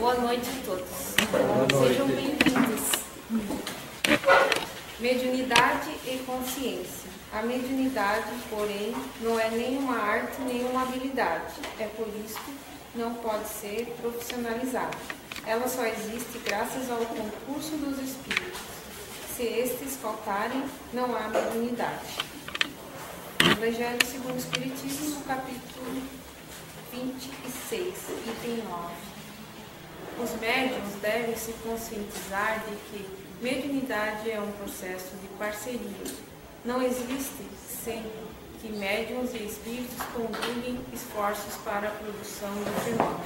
Boa noite a todos. Sejam bem-vindos. Mediunidade e consciência. A mediunidade, porém, não é nenhuma arte, nenhuma habilidade. É por isso que não pode ser profissionalizada. Ela só existe graças ao concurso dos espíritos. Se estes faltarem, não há mediunidade. Evangelho segundo o Espiritismo, capítulo 26, item 9. Os médiuns devem se conscientizar de que mediunidade é um processo de parceria. Não existe sem que médiuns e espíritos conjuguem esforços para a produção do fenômeno.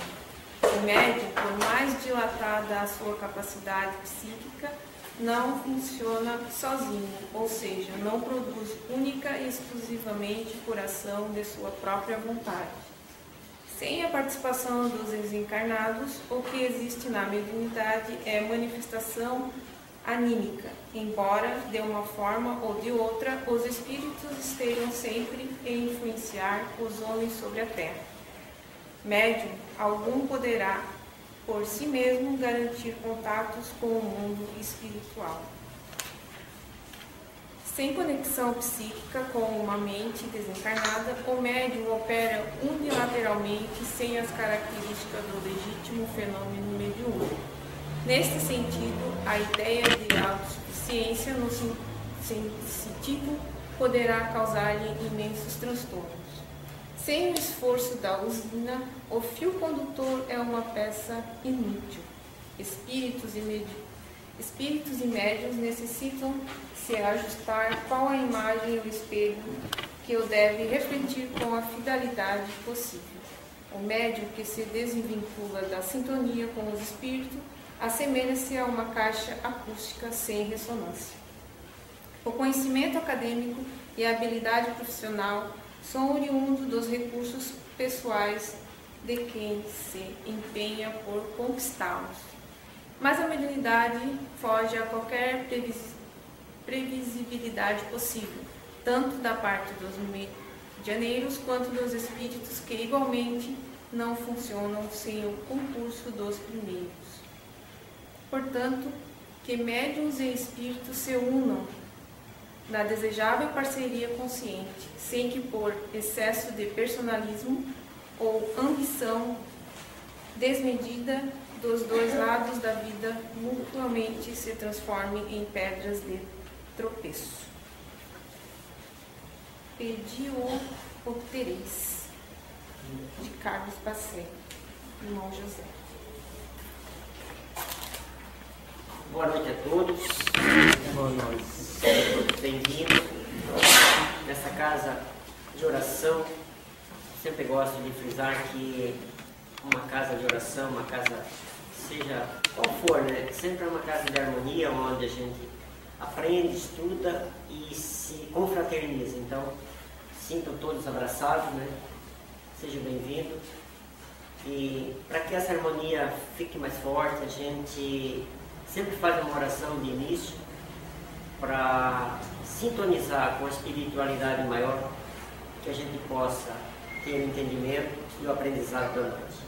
O médium, por mais dilatada a sua capacidade psíquica, não funciona sozinho, ou seja, não produz única e exclusivamente por ação de sua própria vontade. Sem a participação dos desencarnados, o que existe na mediunidade é manifestação anímica, embora de uma forma ou de outra os espíritos estejam sempre em influenciar os homens sobre a terra. Médium algum poderá por si mesmo garantir contatos com o mundo espiritual. Sem conexão psíquica com uma mente desencarnada, o médium opera unilateralmente sem as características do legítimo fenômeno mediúnico. Neste sentido, a ideia de autossuficiência no sentido poderá causar-lhe imensos transtornos. Sem o esforço da usina, o fio condutor é uma peça inútil. Espíritos e médiuns necessitam se ajustar qual a imagem e o espelho que o deve refletir com a fidelidade possível. O médium que se desvincula da sintonia com os espíritos assemelha-se a uma caixa acústica sem ressonância. O conhecimento acadêmico e a habilidade profissional são oriundos dos recursos pessoais de quem se empenha por conquistá-los. Mas a mediunidade foge a qualquer previsibilidade possível, tanto da parte dos medianeiros quanto dos espíritos que igualmente não funcionam sem o concurso dos primeiros. Portanto, que médiuns e espíritos se unam na desejável parceria consciente, sem que por excesso de personalismo ou ambição desmedida dos dois lados da vida mutuamente se transformem em pedras de tropeço. Pedi o obtereis, de Carlos Passeio, irmão José. Boa noite a todos. Boa noite. Sejam todos bem-vindos nessa casa de oração. Sempre gosto de frisar que uma casa de oração, uma casa, seja qual for, né? Sempre é uma casa de harmonia, onde a gente aprende, estuda e se confraterniza. Então, sintam todos abraçados, né? Sejam bem-vindos. E para que essa harmonia fique mais forte, a gente sempre faz uma oração de início para sintonizar com a espiritualidade maior, que a gente possa ter o entendimento e o aprendizado da noite.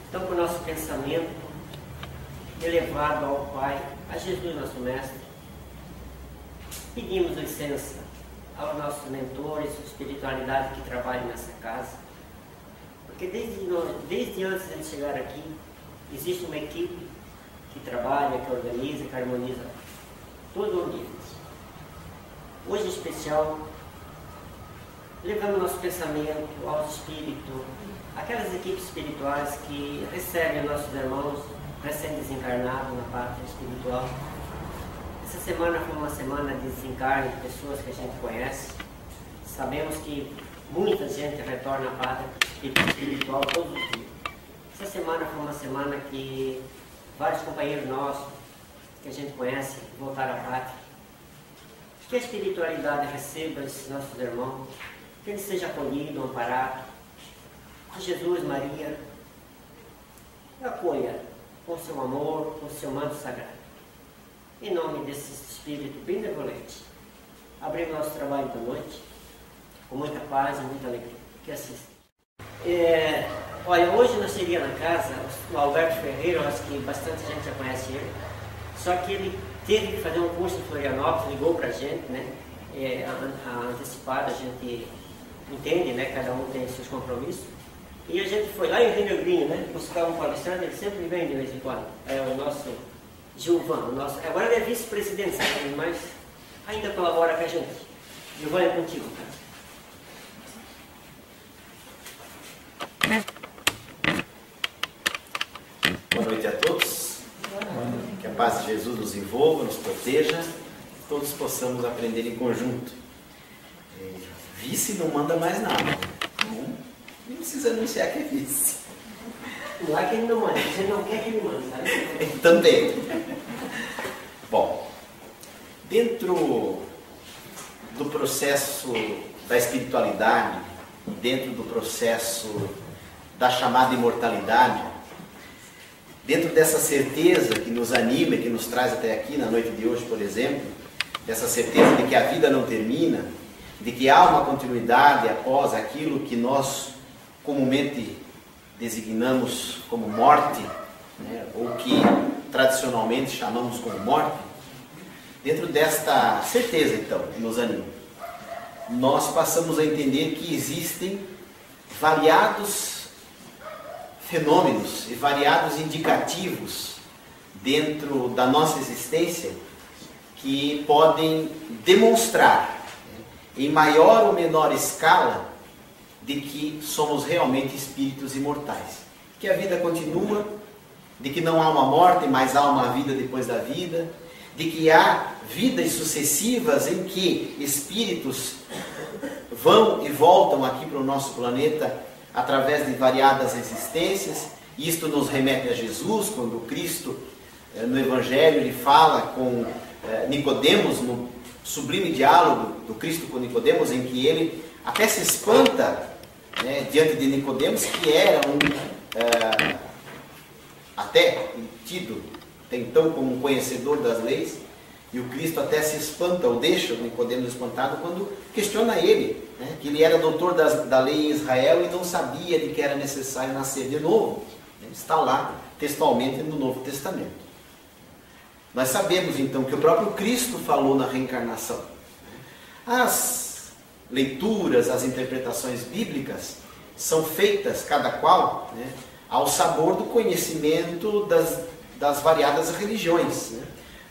Então, com o nosso pensamento elevado ao Pai, a Jesus, nosso Mestre, pedimos licença aos nossos mentores, espiritualidade que trabalha nessa casa, porque desde antes de chegar aqui, existe uma equipe que trabalha, que organiza, que harmoniza todo o ambiente. Hoje em especial, levamos nosso pensamento aos espíritos, aquelas equipes espirituais que recebem nossos irmãos recém-desencarnados na pátria espiritual. Essa semana foi uma semana de desencarne de pessoas que a gente conhece. Sabemos que muita gente retorna à pátria espiritual todos os dias. Essa semana foi uma semana que vários companheiros nossos que a gente conhece voltaram à pátria. Que a espiritualidade receba esses nossos irmãos, que ele seja acolhido, amparado, que Jesus, Maria, acolha com seu amor, com seu manto sagrado. Em nome desse Espírito benevolente, abrimos nosso trabalho da noite, com muita paz e muita alegria. Que assim seja. Olha, hoje nós seria na casa, o Alberto Ferreira, eu acho que bastante gente já conhece ele, só que ele teve que fazer um curso em Florianópolis, ligou pra gente, né? Antecipado, a gente entende, né? Cada um tem seus compromissos. E a gente foi lá em Rio Negrinho, né? Buscar um palestrante, ele sempre vem de vez em quando. É o nosso Gilvan, agora ele é vice-presidente, sabe? Mas ainda colabora com a gente. Gilvan, é contigo, cara. Boa noite a todos. Que a paz de Jesus nos envolva, nos proteja, todos possamos aprender em conjunto. Vice não manda mais nada. Não precisa anunciar que é vice. Não é que ele não manda, você não quer que ele mande, sabe? Também. Bom, dentro do processo da espiritualidade, dentro do processo da chamada imortalidade, dentro dessa certeza que nos anima e que nos traz até aqui na noite de hoje, por exemplo, dessa certeza de que a vida não termina, de que há uma continuidade após aquilo que nós comumente designamos como morte, né, ou que tradicionalmente chamamos como morte, dentro desta certeza, então, que nos anima, nós passamos a entender que existem variados fenômenos e variados indicativos dentro da nossa existência que podem demonstrar, em maior ou menor escala, de que somos realmente espíritos imortais. Que a vida continua, de que não há uma morte, mas há uma vida depois da vida, de que há vidas sucessivas em que espíritos vão e voltam aqui para o nosso planeta através de variadas existências. Isto nos remete a Jesus, quando Cristo, no Evangelho, ele fala com Nicodemos, no sublime diálogo do Cristo com Nicodemos, em que ele até se espanta, né, diante de Nicodemos, que era até tido até então como um conhecedor das leis, e o Cristo até se espanta, ou deixa o Nicodemos espantado, quando questiona ele, né, que ele era doutor da lei em Israel e não sabia de que era necessário nascer de novo. Está lá textualmente no Novo Testamento. Nós sabemos então que o próprio Cristo falou na reencarnação. As leituras, as interpretações bíblicas são feitas, cada qual, né, ao sabor do conhecimento das variadas religiões, né?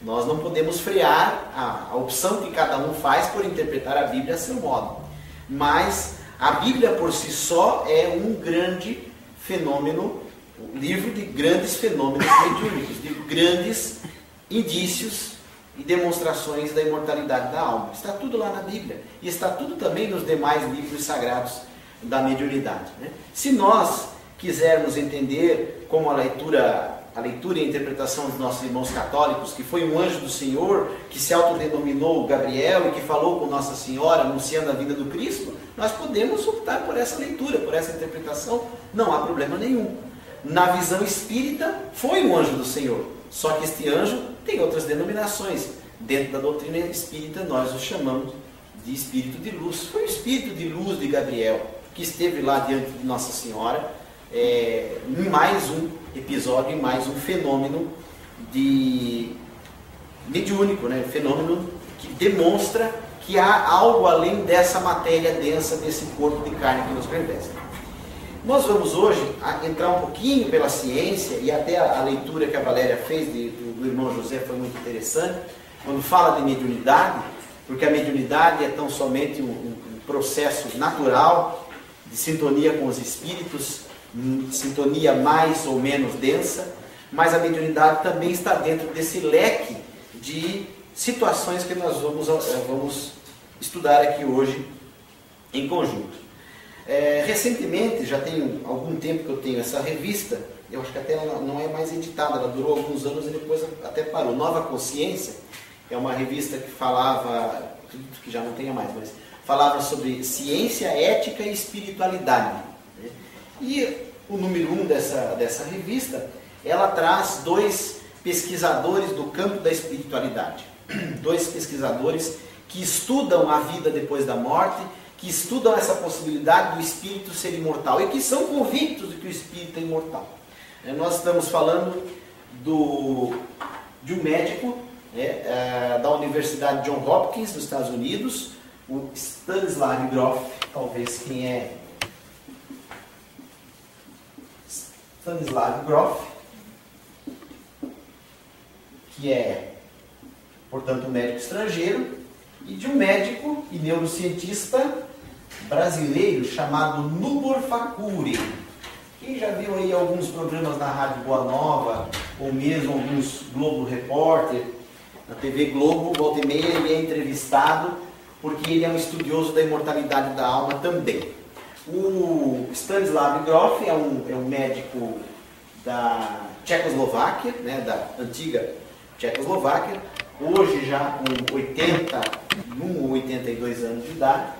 Nós não podemos frear a opção que cada um faz por interpretar a Bíblia a seu modo. Mas a Bíblia por si só é um grande fenômeno, um livro de grandes fenômenos mediúnicos, de grandes indícios e demonstrações da imortalidade da alma. Está tudo lá na Bíblia. E está tudo também nos demais livros sagrados da mediunidade, né? Se nós quisermos entender como a leitura e a interpretação dos nossos irmãos católicos, que foi um anjo do Senhor, que se autodenominou Gabriel e que falou com Nossa Senhora, anunciando a vinda do Cristo, nós podemos optar por essa leitura, por essa interpretação, não há problema nenhum. Na visão espírita, foi um anjo do Senhor, só que este anjo tem outras denominações. Dentro da doutrina espírita, nós o chamamos de espírito de luz. Foi o espírito de luz de Gabriel, que esteve lá diante de Nossa Senhora, em mais um episódio, em mais um fenômeno mediúnico, né? Fenômeno que demonstra que há algo além dessa matéria densa, desse corpo de carne que nos reveste. Nós vamos hoje entrar um pouquinho pela ciência, e até a leitura que a Valéria fez do irmão José foi muito interessante, quando fala de mediunidade, porque a mediunidade é tão somente um processo natural de sintonia com os espíritos, sintonia mais ou menos densa, mas a mediunidade também está dentro desse leque de situações que nós vamos estudar aqui hoje em conjunto. Recentemente, já tem algum tempo que eu tenho essa revista, eu acho que até ela não é mais editada, ela durou alguns anos e depois até parou. Nova Consciência é uma revista que falava, acredito que já não tenha mais, mas falava sobre ciência, ética e espiritualidade, né? E o número 1 dessa revista, ela traz dois pesquisadores do campo da espiritualidade, dois pesquisadores que estudam a vida depois da morte que estudam essa possibilidade do espírito ser imortal e que são convictos de que o espírito é imortal. Nós estamos falando de um médico da Universidade John Hopkins, nos Estados Unidos, o Stanislav Grof. Talvez quem é Stanislav Grof, que é, portanto, um médico estrangeiro, e de um médico e neurocientista brasileiro chamado Nubor Fakuri. Quem já viu aí alguns programas na Rádio Boa Nova, ou mesmo alguns Globo Repórter, na TV Globo, volta e meia, ele é entrevistado, porque ele é um estudioso da imortalidade da alma também. O Stanislav Grof é um médico da Tchecoslováquia, né, da antiga Tchecoslováquia, hoje já com 81 ou 82 anos de idade,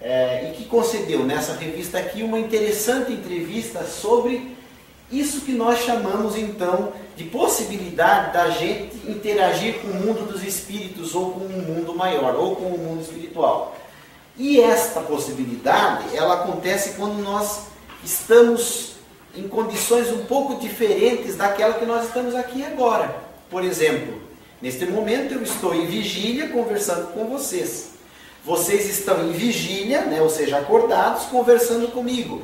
e que concedeu nessa revista aqui uma interessante entrevista sobre isso que nós chamamos então de possibilidade da gente interagir com o mundo dos espíritos, ou com um mundo maior, ou com o mundo espiritual. E esta possibilidade, ela acontece quando nós estamos em condições um pouco diferentes daquela que nós estamos aqui agora. Por exemplo, neste momento eu estou em vigília conversando com vocês. Vocês estão em vigília, né, ou seja, acordados, conversando comigo.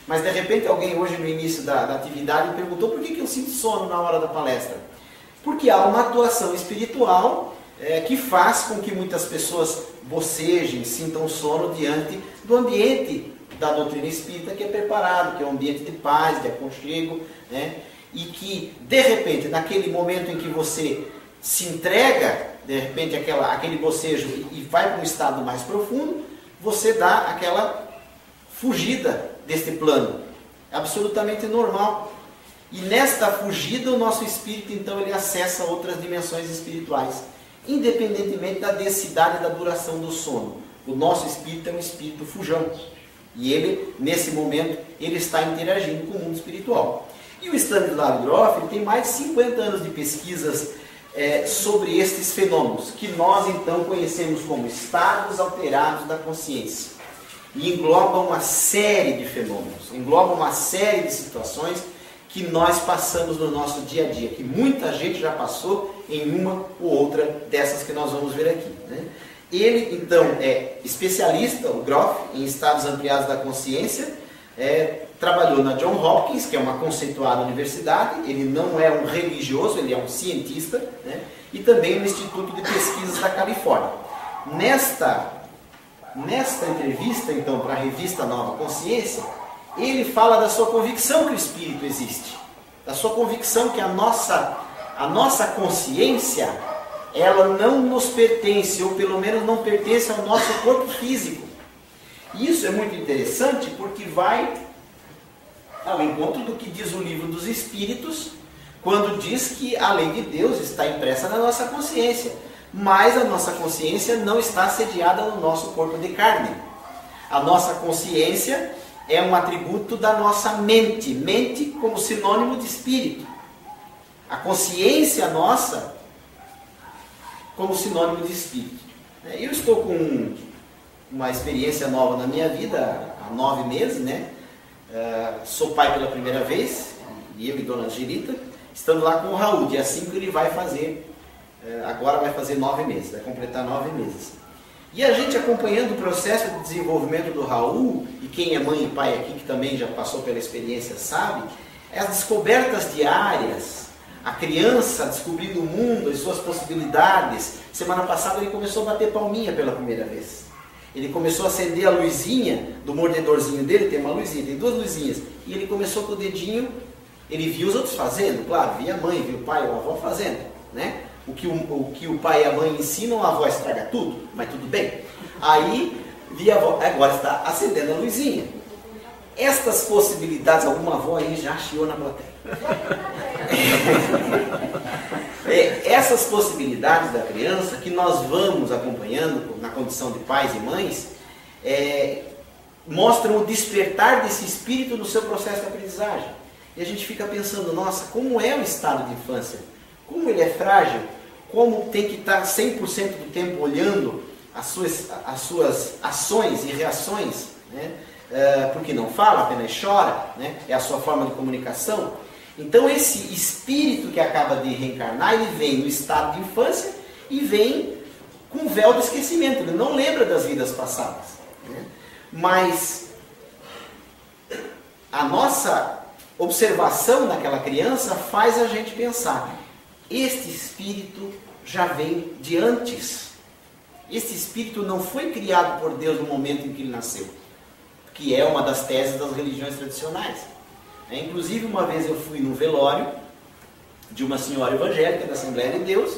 Mas de repente alguém hoje no início da atividade me perguntou por que eu sinto sono na hora da palestra. Porque há uma atuação espiritual que faz com que muitas pessoas bocejem, sintam sono diante do ambiente da doutrina espírita que é preparado, que é um ambiente de paz, de aconchego, né? E que, de repente, naquele momento em que você se entrega, de repente, aquele bocejo e vai para um estado mais profundo, você dá aquela fugida deste plano. É absolutamente normal. E nesta fugida, o nosso espírito, então, ele acessa outras dimensões espirituais, independentemente da densidade e da duração do sono. O nosso espírito é um espírito fujão. E ele, nesse momento, ele está interagindo com o mundo espiritual. E o Stanislav Grof tem mais de 50 anos de pesquisas sobre estes fenômenos, que nós então conhecemos como estados alterados da consciência. E engloba uma série de fenômenos, engloba uma série de situações que nós passamos no nosso dia a dia, que muita gente já passou em uma ou outra dessas que nós vamos ver aqui, né? Ele, então, é especialista, o Grof, em estados ampliados da consciência, trabalhou na John Hopkins, que é uma conceituada universidade, ele não é um religioso, ele é um cientista, né? E também no Instituto de Pesquisas da Califórnia. Nesta entrevista, então, para a revista Nova Consciência, ele fala da sua convicção que o Espírito existe, da sua convicção que a nossa consciência, ela não nos pertence, ou pelo menos não pertence ao nosso corpo físico. E isso é muito interessante porque vai ao encontro do que diz o Livro dos Espíritos, quando diz que a lei de Deus está impressa na nossa consciência, mas a nossa consciência não está sediada no nosso corpo de carne. A nossa consciência é um atributo da nossa mente, mente como sinônimo de espírito. A consciência nossa como sinônimo de espírito. Eu estou com uma experiência nova na minha vida, há 9 meses, né? Sou pai pela primeira vez, e eu e Dona Angelita, estamos lá com o Raul, dia 5 ele vai fazer, agora vai fazer 9 meses, vai completar 9 meses. E a gente acompanhando o processo de desenvolvimento do Raul, e quem é mãe e pai aqui, que também já passou pela experiência, sabe, as descobertas diárias, a criança descobrindo o mundo, as suas possibilidades. Semana passada ele começou a bater palminha pela primeira vez. Ele começou a acender a luzinha do mordedorzinho dele, tem uma luzinha, tem 2 luzinhas. E ele começou com o dedinho, ele viu os outros fazendo, claro, via a mãe, via o pai, a avó fazendo, né? O que o pai e a mãe ensinam, a avó estraga tudo, mas tudo bem. Aí, via a avó, agora está acendendo a luzinha. Estas possibilidades, alguma avó aí já chiou na plateia. Essas possibilidades da criança que nós vamos acompanhando na condição de pais e mães, mostram o despertar desse espírito no seu processo de aprendizagem. E a gente fica pensando, nossa, como é o estado de infância? Como ele é frágil? Como tem que estar 100% do tempo olhando as suas ações e reações, né? Porque não fala, apenas chora, né? É a sua forma de comunicação. Então esse espírito que acaba de reencarnar, ele vem no estado de infância e vem com véu do esquecimento, ele não lembra das vidas passadas, né? Mas a nossa observação naquela criança faz a gente pensar, este espírito já vem de antes. Este espírito não foi criado por Deus no momento em que ele nasceu, que é uma das teses das religiões tradicionais. Inclusive, uma vez eu fui no velório de uma senhora evangélica da Assembleia de Deus,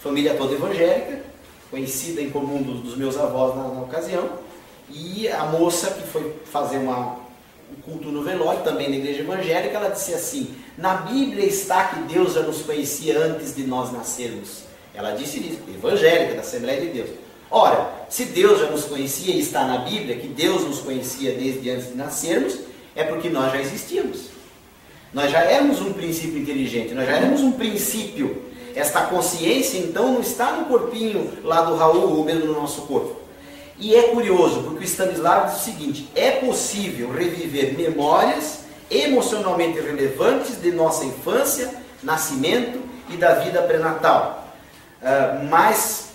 família toda evangélica, conhecida em comum dos meus avós na ocasião, e a moça que foi fazer um culto no velório, também na igreja evangélica, ela disse assim, na Bíblia está que Deus já nos conhecia antes de nós nascermos. Ela disse isso, evangélica, da Assembleia de Deus. Ora, se Deus já nos conhecia e está na Bíblia, que Deus nos conhecia desde antes de nascermos, é porque nós já existíamos. Nós já éramos um princípio inteligente, nós já éramos um princípio. Esta consciência, então, não está no corpinho lá do Raul ou mesmo no nosso corpo. E é curioso, porque o Stanislavski diz o seguinte, é possível reviver memórias emocionalmente relevantes de nossa infância, nascimento e da vida pré-natal. Mas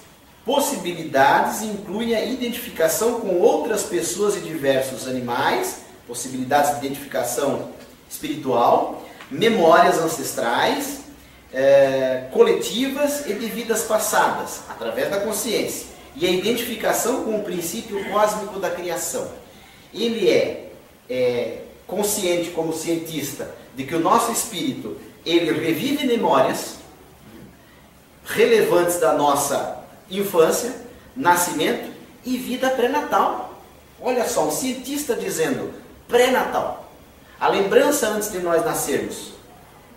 possibilidades incluem a identificação com outras pessoas e diversos animais, possibilidades de identificação espiritual, memórias ancestrais, coletivas e de vidas passadas, através da consciência, e a identificação com o princípio cósmico da criação. Ele é consciente como cientista de que o nosso espírito, ele revive memórias relevantes da nossa infância, nascimento e vida pré-natal. Olha só, um cientista dizendo pré-natal, a lembrança antes de nós nascermos,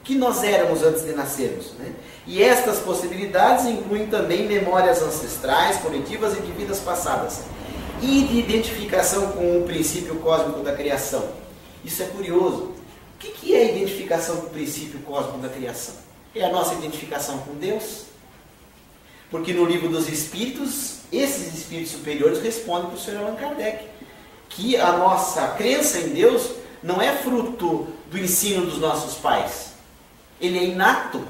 que nós éramos antes de nascermos, né? E estas possibilidades incluem também memórias ancestrais, coletivas e de vidas passadas, e de identificação com o princípio cósmico da criação. Isso é curioso. O que é a identificação com o princípio cósmico da criação? É a nossa identificação com Deus. Porque no livro dos Espíritos, esses espíritos superiores respondem para o Sr. Allan Kardec que a nossa crença em Deus não é fruto do ensino dos nossos pais. Ele é inato.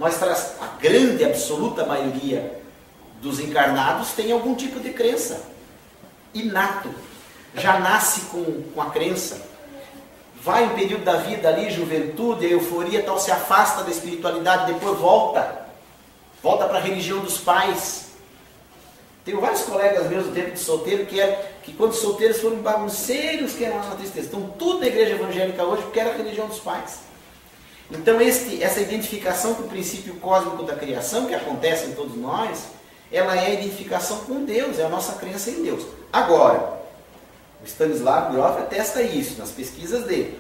A grande, absoluta maioria dos encarnados tem algum tipo de crença. Inato. Já nasce com a crença. Vai um período da vida ali, juventude, a euforia tal, se afasta da espiritualidade, depois volta para a religião dos pais. Tenho vários colegas meus do tempo de solteiro que quando solteiros foram bagunceiros, que eram uma tristeza. Estão tudo na igreja evangélica hoje porque era a religião dos pais. Então essa identificação com o princípio cósmico da criação, que acontece em todos nós, ela é a identificação com Deus, é a nossa crença em Deus. Agora, o Stanislav Grof atesta isso nas pesquisas dele.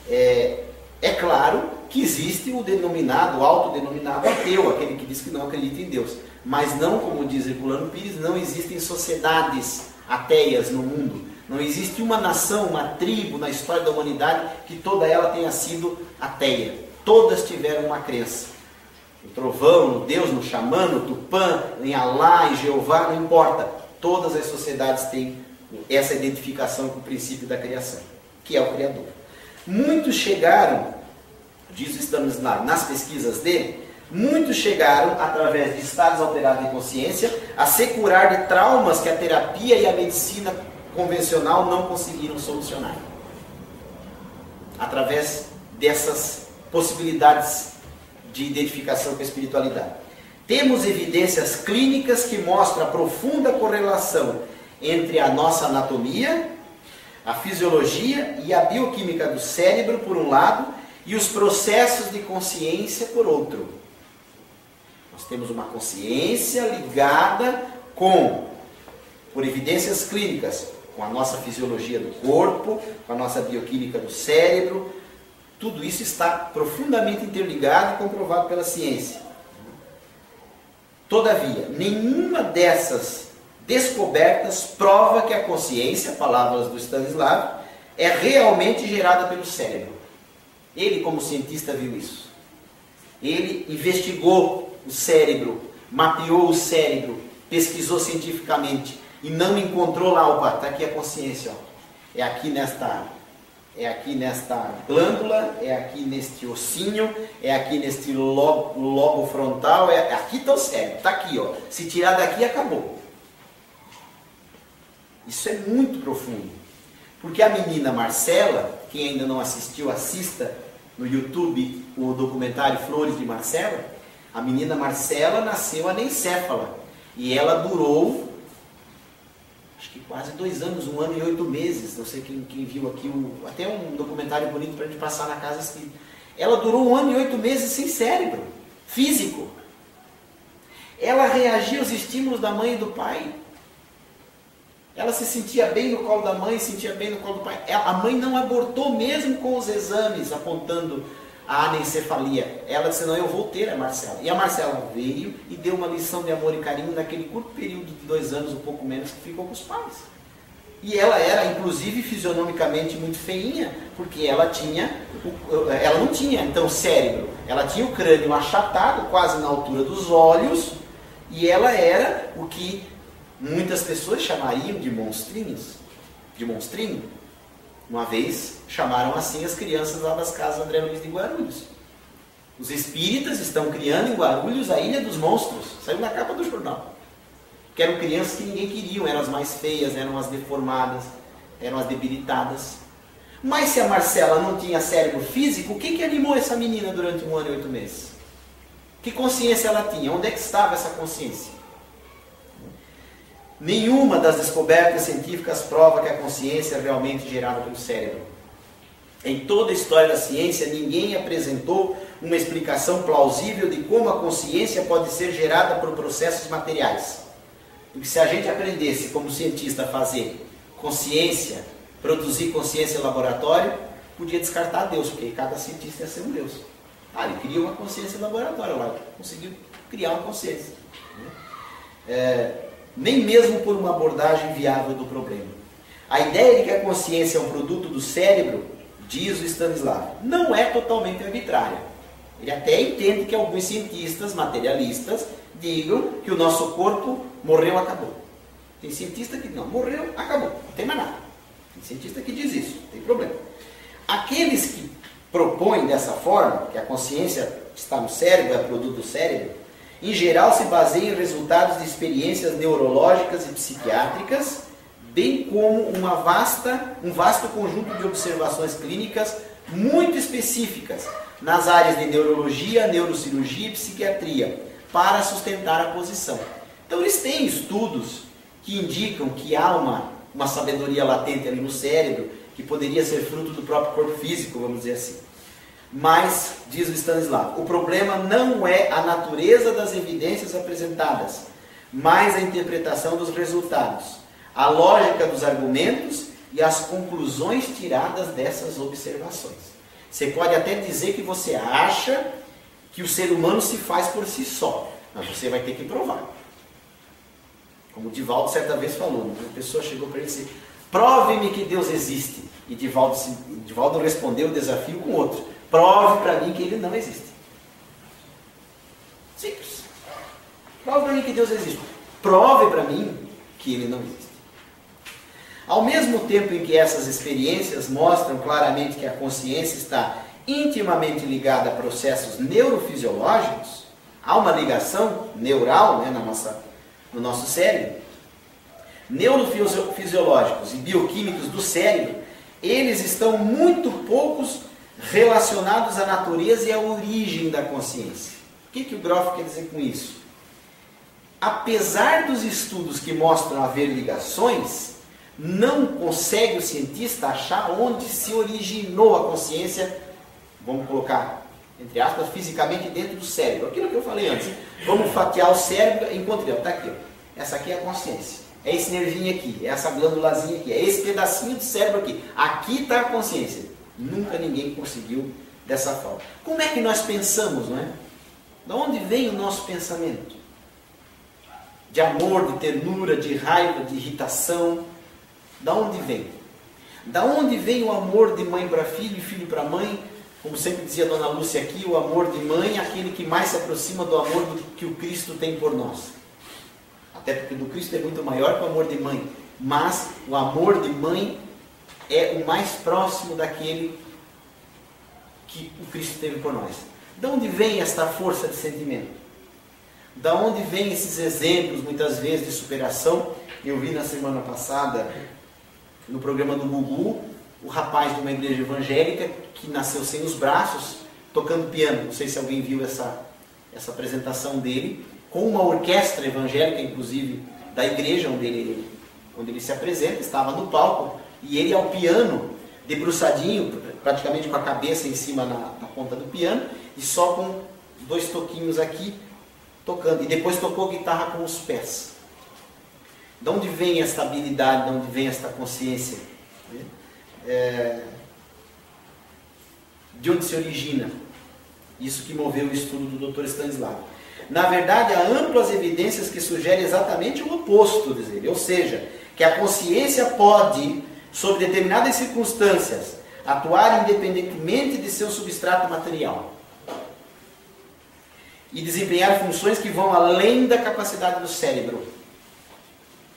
É claro que existe o autodenominado ateu, aquele que diz que não acredita em Deus. Mas não, como diz Herculano Pires, não existem sociedades ateias no mundo. Não existe uma nação, uma tribo na história da humanidade que toda ela tenha sido ateia. Todas tiveram uma crença. No trovão, no Deus, no xamã, no Tupã, em Alá, em Jeová, não importa. Todas as sociedades têm essa identificação com o princípio da criação, que é o Criador. Muitos chegaram, diz o Stanislavski, nas pesquisas dele, muitos chegaram, através de estados alterados de consciência, a se curar de traumas que a terapia e a medicina convencional não conseguiram solucionar. Através dessas possibilidades de identificação com a espiritualidade. Temos evidências clínicas que mostram a profunda correlação entre a nossa anatomia, a fisiologia e a bioquímica do cérebro, por um lado, e os processos de consciência, por outro. Nós temos uma consciência ligada por evidências clínicas, com a nossa fisiologia do corpo, com a nossa bioquímica do cérebro. Tudo isso está profundamente interligado e comprovado pela ciência. Todavia, nenhuma dessas descobertas prova que a consciência, palavras do Stanislavski, é realmente gerada pelo cérebro. Ele, como cientista, viu isso. Ele investigou o cérebro, mapeou o cérebro pesquisou cientificamente e não encontrou lá, opa, está aqui a consciência, ó. É aqui nesta glândula, é aqui neste ossinho, é aqui neste lobo frontal, aqui está o cérebro, está aqui, ó. Se tirar daqui, acabou. Isso é muito profundo. Porque a menina Marcela, quem ainda não assistiu, assista no YouTube o documentário Flores de Marcela. A menina Marcela nasceu anencéfala e ela durou, acho que quase 2 anos, 1 ano e 8 meses. Não sei quem viu aqui, até um documentário bonito para a gente passar na casa escrito. Ela durou 1 ano e 8 meses sem cérebro físico. Ela reagia aos estímulos da mãe e do pai. Ela se sentia bem no colo da mãe, sentia bem no colo do pai. A mãe não abortou mesmo com os exames apontando a anencefalia. Ela disse, não, eu vou ter a Marcela. E a Marcela veio e deu uma lição de amor e carinho naquele curto período de 2 anos, um pouco menos, que ficou com os pais. E ela era, inclusive, fisionomicamente muito feinha, porque ela não tinha, então, cérebro. Ela tinha o crânio achatado, quase na altura dos olhos, e ela era o que muitas pessoas chamariam de monstrinhos, de monstrinho. Uma vez chamaram assim as crianças lá das casas André Luiz de Guarulhos. Os espíritas estão criando em Guarulhos a Ilha dos Monstros. Saiu na capa do jornal. Que eram crianças que ninguém queria, eram as mais feias, eram as deformadas, eram as debilitadas. Mas se a Marcela não tinha cérebro físico, o que animou essa menina durante 1 ano e 8 meses? Que consciência ela tinha? Onde é que estava essa consciência? Nenhuma das descobertas científicas prova que a consciência é realmente gerada pelo cérebro. Em toda a história da ciência, ninguém apresentou uma explicação plausível de como a consciência pode ser gerada por processos materiais. Porque se a gente aprendesse como cientista a fazer consciência, produzir consciência em laboratório, podia descartar Deus, porque cada cientista ia ser um Deus. Ele cria uma consciência em laboratório lá, conseguiu criar uma consciência. Nem mesmo por uma abordagem viável do problema. A ideia de que a consciência é um produto do cérebro, diz o Stanislavski, não é totalmente arbitrária. Ele até entende que alguns cientistas materialistas digam que o nosso corpo morreu, acabou. Tem cientista que não, morreu, acabou, não tem mais nada. Tem cientista que diz isso, não tem problema. Aqueles que propõem dessa forma, que a consciência está no cérebro, é produto do cérebro, em geral se baseiam em resultados de experiências neurológicas e psiquiátricas, bem como um vasto conjunto de observações clínicas muito específicas nas áreas de neurologia, neurocirurgia e psiquiatria, para sustentar a posição. Então eles têm estudos que indicam que há uma sabedoria latente ali no cérebro, que poderia ser fruto do próprio corpo físico, vamos dizer assim. Mas, diz o Stanislavski, o problema não é a natureza das evidências apresentadas, mas a interpretação dos resultados, a lógica dos argumentos e as conclusões tiradas dessas observações. Você pode até dizer que você acha que o ser humano se faz por si só, mas você vai ter que provar. Como o Divaldo certa vez falou, uma pessoa chegou para ele e disse, prove-me que Deus existe. E Divaldo respondeu o desafio com outro. Prove para mim que ele não existe. Simples. Prove para mim que Deus existe. Prove para mim que ele não existe. Ao mesmo tempo em que essas experiências mostram claramente que a consciência está intimamente ligada a processos neurofisiológicos, há uma ligação neural, né, no nosso cérebro, neurofisiológicos e bioquímicos do cérebro, eles estão muito poucos relacionados à natureza e à origem da consciência. O que o Groff quer dizer com isso? Apesar dos estudos que mostram haver ligações, não consegue o cientista achar onde se originou a consciência, vamos colocar, entre aspas, fisicamente dentro do cérebro. Aquilo que eu falei antes. Vamos fatiar o cérebro e encontrei, está aqui. Essa aqui é a consciência. É esse nervinho aqui, é essa glândulazinha aqui, é esse pedacinho do cérebro aqui. Aqui está a consciência. Nunca ninguém conseguiu dessa forma. Como é que nós pensamos, não é? De onde vem o nosso pensamento? De amor, de ternura, de raiva, de irritação. Da onde vem? Da onde vem o amor de mãe para filho e filho para mãe? Como sempre dizia a Dona Lúcia aqui, o amor de mãe é aquele que mais se aproxima do amor que o Cristo tem por nós. até porque o do Cristo é muito maior que o amor de mãe, mas o amor de mãe é o mais próximo daquele que o Cristo teve por nós. De onde vem esta força de sentimento? Da onde vem esses exemplos, muitas vezes, de superação? Eu vi na semana passada, no programa do Gugu, o rapaz de uma igreja evangélica que nasceu sem os braços, tocando piano. Não sei se alguém viu essa apresentação dele, com uma orquestra evangélica, inclusive, da igreja onde ele se apresenta, estava no palco, e ele ao piano, debruçadinho, praticamente com a cabeça em cima na ponta do piano, e só com 2 toquinhos aqui, tocando. E depois tocou guitarra com os pés. De onde vem esta habilidade, de onde vem esta consciência? De onde se origina? Isso que moveu o estudo do Dr. Stanislav. Na verdade, há amplas evidências que sugerem exatamente o oposto, diz ele. Ou seja, que a consciência pode, sob determinadas circunstâncias, atuar independentemente de seu substrato material e desempenhar funções que vão além da capacidade do cérebro.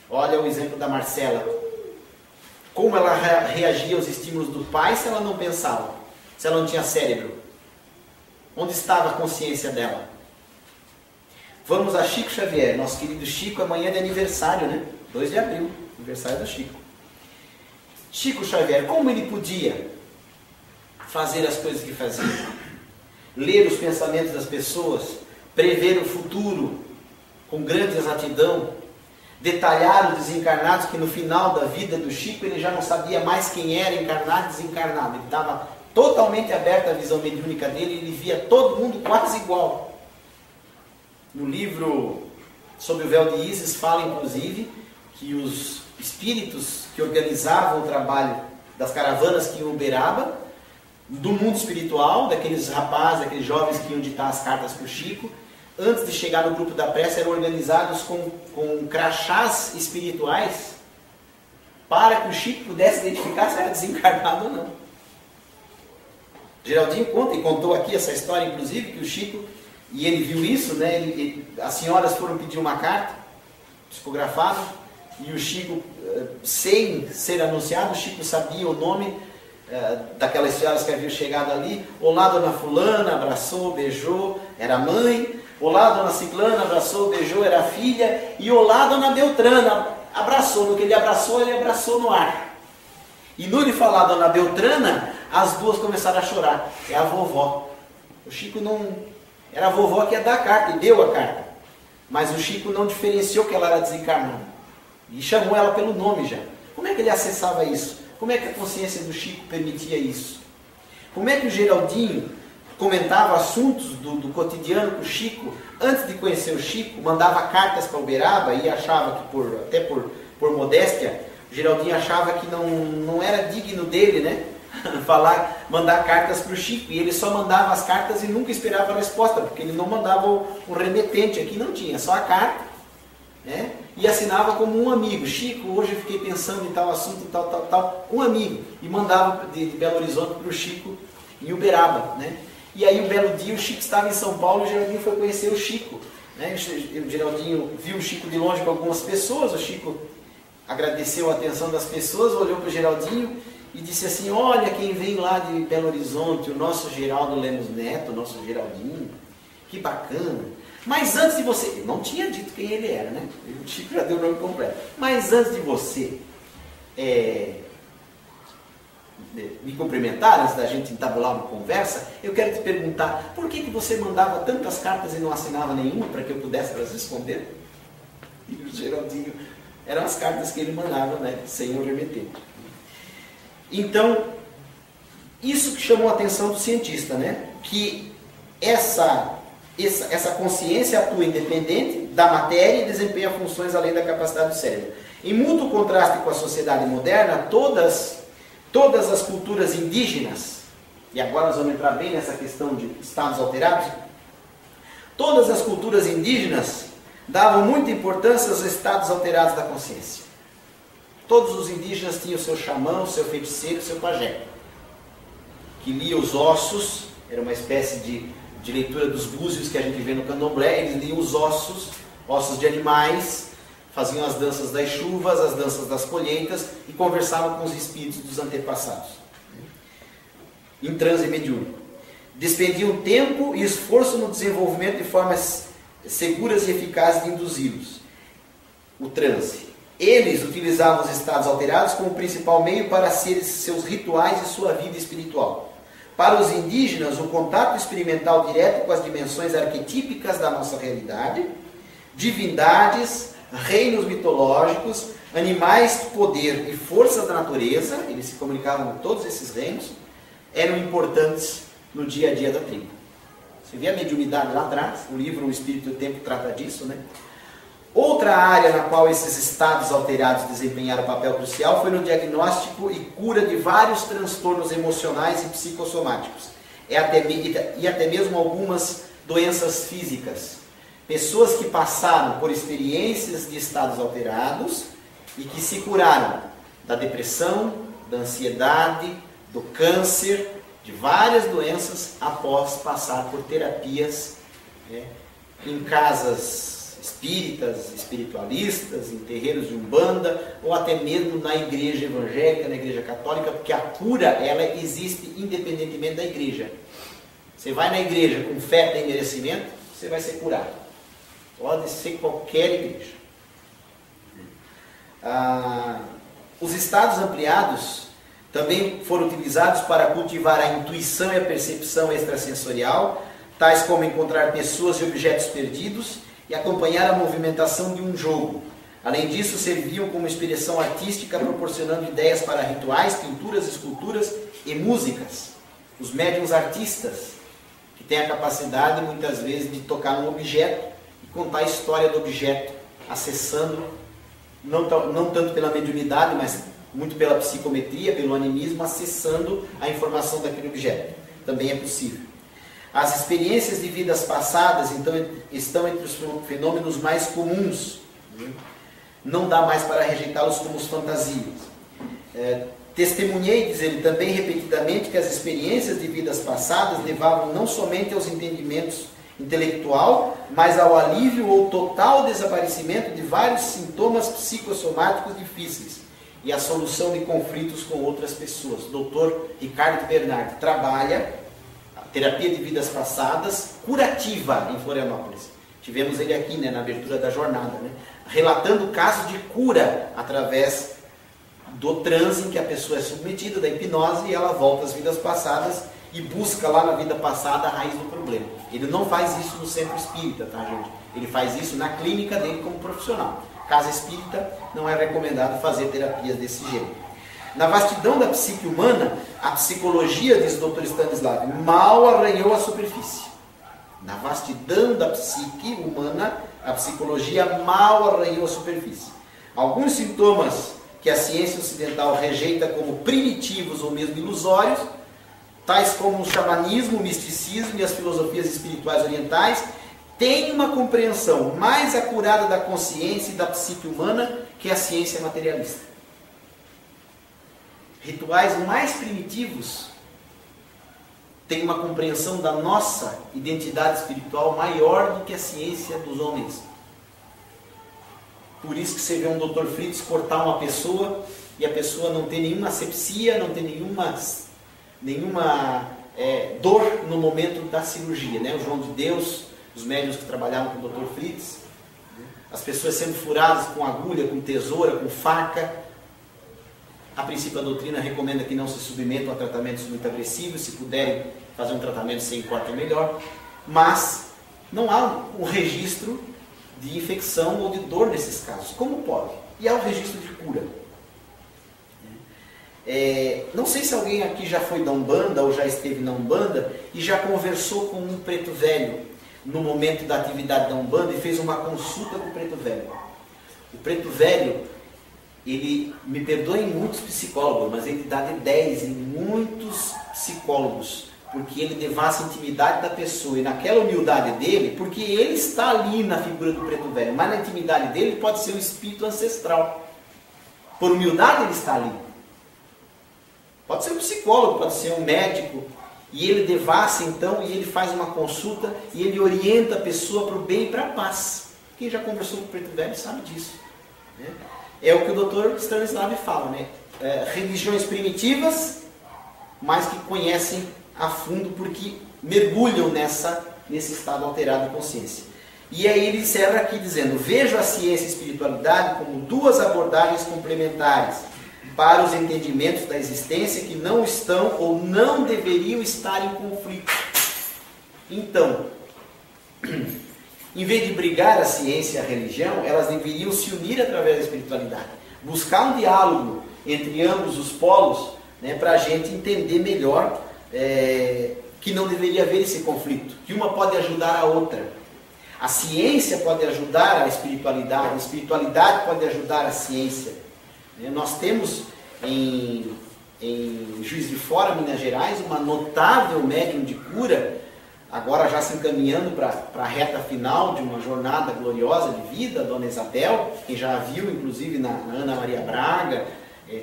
Olha o exemplo da Marcela. Como ela reagia aos estímulos do pai se ela não pensava, se ela não tinha cérebro? Onde estava a consciência dela? Vamos a Chico Xavier, nosso querido Chico, amanhã é de aniversário, né? 2 de abril, aniversário do Chico. Chico Xavier, como ele podia fazer as coisas que fazia? Ler os pensamentos das pessoas, prever o futuro com grande exatidão, detalhar os desencarnados, que no final da vida do Chico ele já não sabia mais quem era encarnado e desencarnado. Ele estava totalmente aberta a visão mediúnica dele, ele via todo mundo quase igual. No livro Sob o Véu de Ísis fala inclusive que os espíritos que organizavam o trabalho das caravanas que iam a Uberaba, do mundo espiritual, daqueles rapazes, daqueles jovens que iam ditar as cartas para o Chico, antes de chegar no grupo da prece, eram organizados com crachás espirituais para que o Chico pudesse identificar se era desencarnado ou não. Geraldinho conta, e contou aqui essa história, inclusive, que o Chico, e ele viu isso, né? As senhoras foram pedir uma carta, psicografada, e o Chico, sem ser anunciado, o Chico sabia o nome daquelas senhoras que haviam chegado ali. Olá, dona fulana, abraçou, beijou, era a mãe. Olá, dona ciclana, abraçou, beijou, era a filha. E olá, dona Beltrana, abraçou. No que ele abraçou no ar. E no ele falar dona Beltrana, as duas começaram a chorar. É a vovó. O Chico não... Era a vovó que ia dar a carta, e deu a carta. Mas o Chico não diferenciou que ela era desencarnada. E chamou ela pelo nome já. Como é que ele acessava isso? Como é que a consciência do Chico permitia isso? Como é que o Geraldinho comentava assuntos do cotidiano com o Chico? Antes de conhecer o Chico, mandava cartas para Uberaba e achava que, até por modéstia, o Geraldinho achava que não era digno dele, né? Mandar cartas para o Chico. E ele só mandava as cartas e nunca esperava a resposta, porque ele não mandava o remetente. Aqui não tinha, só a carta, né? E assinava como um amigo. Chico, hoje eu fiquei pensando em tal assunto, tal, um amigo. E mandava de Belo Horizonte para o Chico em Uberaba, né? E aí um belo dia o Chico estava em São Paulo e o Geraldinho foi conhecer o Chico, né? O Geraldinho viu o Chico de longe com algumas pessoas. O Chico agradeceu a atenção das pessoas, olhou para o Geraldinho e disse assim: olha quem vem lá de Belo Horizonte, o nosso Geraldo Lemos Neto, o nosso Geraldinho, que bacana. Mas antes de você, ele não tinha dito quem ele era, né? O Chico já deu o nome completo. Mas antes de você me cumprimentar, antes da gente entabular uma conversa, eu quero te perguntar, por que você mandava tantas cartas e não assinava nenhuma para que eu pudesse elas responder? E o Geraldinho, eram as cartas que ele mandava, né? Sem o remetente. Então, isso que chamou a atenção do cientista, né? Que essa consciência atua independente da matéria e desempenha funções além da capacidade do cérebro. Em mútuo contraste com a sociedade moderna, todas as culturas indígenas, e agora nós vamos entrar bem nessa questão de estados alterados, todas as culturas indígenas davam muita importância aos estados alterados da consciência. Todos os indígenas tinham o seu xamã, o seu feiticeiro, o seu pajé, que lia os ossos, era uma espécie de leitura dos búzios que a gente vê no candomblé. Eles liam os ossos de animais, faziam as danças das chuvas, as danças das colheitas e conversavam com os espíritos dos antepassados. Em transe mediúnico. Despendiam tempo e esforço no desenvolvimento de formas seguras e eficazes de induzi-los. O transe. Eles utilizavam os estados alterados como principal meio para seus rituais e sua vida espiritual. Para os indígenas, o contato experimental direto com as dimensões arquetípicas da nossa realidade, divindades, reinos mitológicos, animais, poder e forças da natureza, eles se comunicavam com todos esses reinos, eram importantes no dia a dia da tribo. Você vê a mediunidade lá atrás, o livro O Espírito e o Tempo trata disso, né? Outra área na qual esses estados alterados desempenharam papel crucial foi no diagnóstico e cura de vários transtornos emocionais e psicossomáticos, e até mesmo algumas doenças físicas. Pessoas que passaram por experiências de estados alterados e que se curaram da depressão, da ansiedade, do câncer, de várias doenças após passar por terapias, né, em casas espíritas, espiritualistas, em terreiros de umbanda ou até mesmo na igreja evangélica, na igreja católica, porque a cura ela existe independentemente da igreja. Você vai na igreja com fé e merecimento, você vai ser curado. Pode ser qualquer igreja. Os estados ampliados também foram utilizados para cultivar a intuição e a percepção extrasensorial, tais como encontrar pessoas e objetos perdidos e acompanhar a movimentação de um jogo. Além disso, serviam como expressão artística, proporcionando ideias para rituais, pinturas, esculturas e músicas. Os médiuns artistas, que têm a capacidade, muitas vezes, de tocar um objeto e contar a história do objeto, acessando, não tanto pela mediunidade, mas muito pela psicometria, pelo animismo, acessando a informação daquele objeto. Também é possível. As experiências de vidas passadas, então, estão entre os fenômenos mais comuns. Não dá mais para rejeitá-los como fantasias. Testemunhei, diz ele, também repetidamente que as experiências de vidas passadas levavam não somente aos entendimentos intelectual, mas ao alívio ou total desaparecimento de vários sintomas psicossomáticos difíceis e a solução de conflitos com outras pessoas. O Dr. Ricardo Bernardi trabalha a terapia de vidas passadas curativa em Florianópolis. Tivemos ele aqui, né, na abertura da jornada, né, relatando casos de cura através do transe em que a pessoa é submetida, da hipnose, e ela volta às vidas passadas e busca lá na vida passada a raiz do problema. Ele não faz isso no centro espírita, tá, gente? Ele faz isso na clínica dele como profissional. Casa espírita, não é recomendado fazer terapias desse gênero. Na vastidão da psique humana, a psicologia, diz o Dr. Stanislav, mal arranhou a superfície. Na vastidão da psique humana, a psicologia mal arranhou a superfície. Alguns sintomas que a ciência ocidental rejeita como primitivos ou mesmo ilusórios, tais como o xamanismo, o misticismo e as filosofias espirituais orientais, têm uma compreensão mais acurada da consciência e da psique humana que a ciência materialista. Rituais mais primitivos têm uma compreensão da nossa identidade espiritual maior do que a ciência dos homens. Por isso que você vê um Dr. Fritz cortar uma pessoa e a pessoa não tem nenhuma asepsia, não tem nenhuma dor no momento da cirurgia, né? O João de Deus, os médicos que trabalhavam com o Dr. Fritz, as pessoas sendo furadas com agulha, com tesoura, com faca. A princípio a doutrina recomenda que não se submetam a tratamentos muito agressivos, se puderem fazer um tratamento sem corte é melhor, mas não há um registro de infecção ou de dor nesses casos. Como pode? E há um registro de cura. Não sei se alguém aqui já foi da Umbanda ou já esteve na Umbanda e já conversou com um preto velho no momento da atividade da Umbanda e fez uma consulta com o preto velho. O preto velho, ele, me perdoem muitos psicólogos, mas ele dá de 10 em muitos psicólogos, porque ele devassa a intimidade da pessoa e naquela humildade dele, porque ele está ali na figura do preto velho, mas na intimidade dele pode ser um espírito ancestral. Por humildade ele está ali. Pode ser um psicólogo, pode ser um médico, e ele devassa então, e ele faz uma consulta, e ele orienta a pessoa para o bem e para a paz. Quem já conversou com o preto velho sabe disso. né? É o que o Dr. Stanislav fala, né? Religiões primitivas, mas que conhecem a fundo porque mergulham nesse estado alterado de consciência. E aí ele encerra aqui dizendo: vejo a ciência e a espiritualidade como duas abordagens complementares para os entendimentos da existência que não estão ou não deveriam estar em conflito. Então, em vez de brigar a ciência e a religião, elas deveriam se unir através da espiritualidade. Buscar um diálogo entre ambos os polos, né, para a gente entender melhor que não deveria haver esse conflito, que uma pode ajudar a outra. A ciência pode ajudar a espiritualidade pode ajudar a ciência. Nós temos em Juiz de Fora, Minas Gerais, uma notável médium de cura, agora já se encaminhando para a reta final de uma jornada gloriosa de vida, a Dona Isabel, quem já viu inclusive na Ana Maria Braga,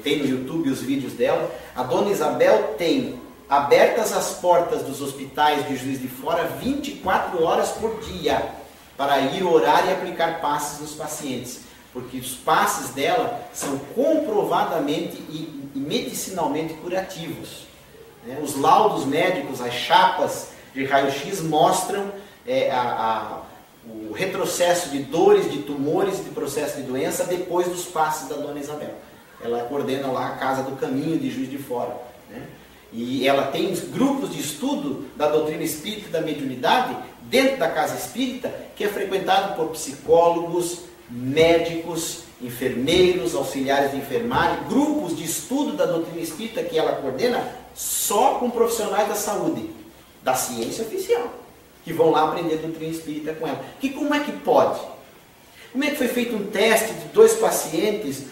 tem no YouTube os vídeos dela. A Dona Isabel tem abertas as portas dos hospitais de Juiz de Fora 24 horas por dia, para ir orar e aplicar passes nos pacientes, porque os passes dela são comprovadamente e medicinalmente curativos. Os laudos médicos, as chapas de raio-x mostram o retrocesso de dores, de tumores, de processo de doença depois dos passes da Dona Isabel. Ela coordena lá a Casa do Caminho de Juiz de Fora, né? E ela tem grupos de estudo da doutrina espírita e da mediunidade dentro da casa espírita, que é frequentado por psicólogos, médicos, enfermeiros, auxiliares de enfermagem, grupos de estudo da doutrina espírita que ela coordena só com profissionais da saúde, da ciência oficial, que vão lá aprender doutrina espírita com ela. Como é que pode? Como é que foi feito um teste de 2 pacientes,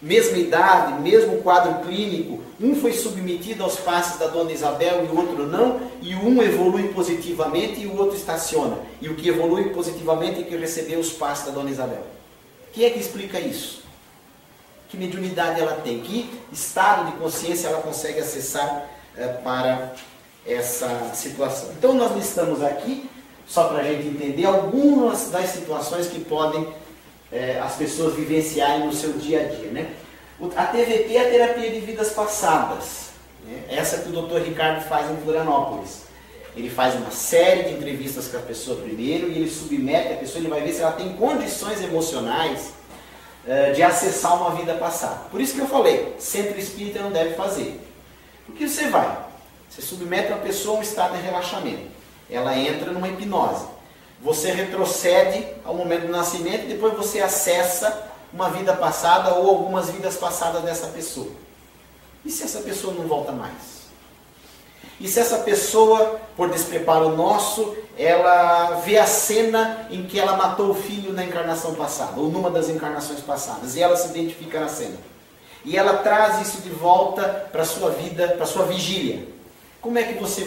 mesma idade, mesmo quadro clínico, um foi submetido aos passes da Dona Isabel e o outro não, e um evolui positivamente e o outro estaciona. E o que evolui positivamente é que recebeu os passes da Dona Isabel. Quem é que explica isso? Que mediunidade ela tem? Que estado de consciência ela consegue acessar para essa situação? Então nós listamos aqui, só para a gente entender, algumas das situações que podem as pessoas vivenciarem no seu dia a dia, né? A TVP é a terapia de vidas passadas, né? Essa que o Dr. Ricardo faz em Florianópolis. Ele faz uma série de entrevistas com a pessoa primeiro e ele submete a pessoa, ele vai ver se ela tem condições emocionais de acessar uma vida passada. Por isso que eu falei, centro espírita não deve fazer. Porque você submete uma pessoa a um estado de relaxamento, ela entra numa hipnose. Você retrocede ao momento do nascimento e depois você acessa uma vida passada ou algumas vidas passadas dessa pessoa. E se essa pessoa não volta mais? E se essa pessoa, por despreparo nosso, ela vê a cena em que ela matou o filho na encarnação passada, ou numa das encarnações passadas, e ela se identifica na cena. E ela traz isso de volta para a sua vida, para a sua vigília. Como é que você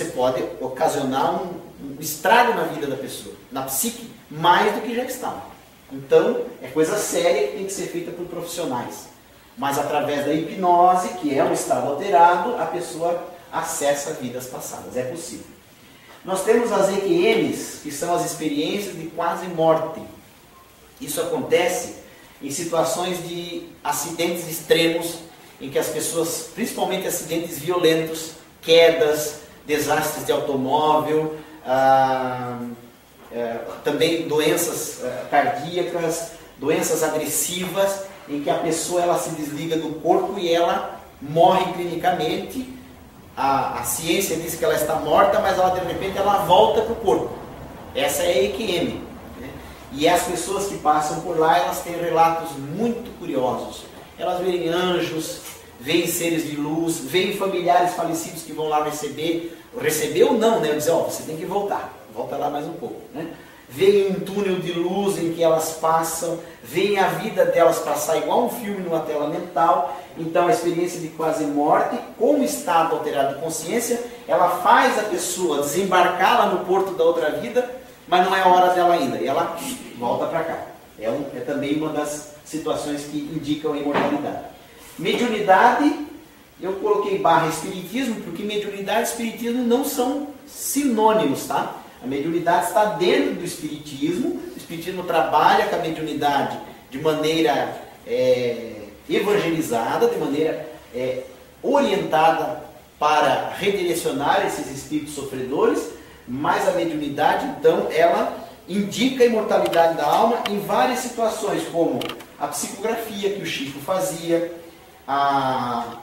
pode ocasionar um estrago na vida da pessoa, na psique, mais do que já estava. Então, é coisa séria que tem que ser feita por profissionais. Mas através da hipnose, que é um estado alterado, a pessoa acessa vidas passadas. É possível. Nós temos as EQMs, que são as experiências de quase morte. Isso acontece em situações de acidentes extremos, em que as pessoas, principalmente acidentes violentos, quedas, desastres de automóvel, também doenças cardíacas, doenças agressivas, em que a pessoa ela se desliga do corpo e ela morre clinicamente. A ciência diz que ela está morta, mas ela de repente ela volta para o corpo. Essa é a EQM, né? E as pessoas que passam por lá, elas têm relatos muito curiosos. Elas veem anjos, veem seres de luz, veem familiares falecidos que vão lá receber ou não, né? Dizer, você tem que volta lá mais um pouco, né? Veem um túnel de luz em que elas passam, veem a vida delas passar igual um filme numa tela mental. Então a experiência de quase morte, com o estado alterado de consciência, ela faz a pessoa desembarcar lá no porto da outra vida, mas não é a hora dela ainda, e ela volta para cá. É também uma das situações que indicam a imortalidade. Mediunidade, eu coloquei / espiritismo, porque mediunidade e espiritismo não são sinônimos, tá? A mediunidade está dentro do espiritismo. O espiritismo trabalha com a mediunidade de maneira evangelizada, de maneira orientada para redirecionar esses espíritos sofredores, mas a mediunidade, então, ela indica a imortalidade da alma em várias situações, como a psicografia que o Chico fazia, a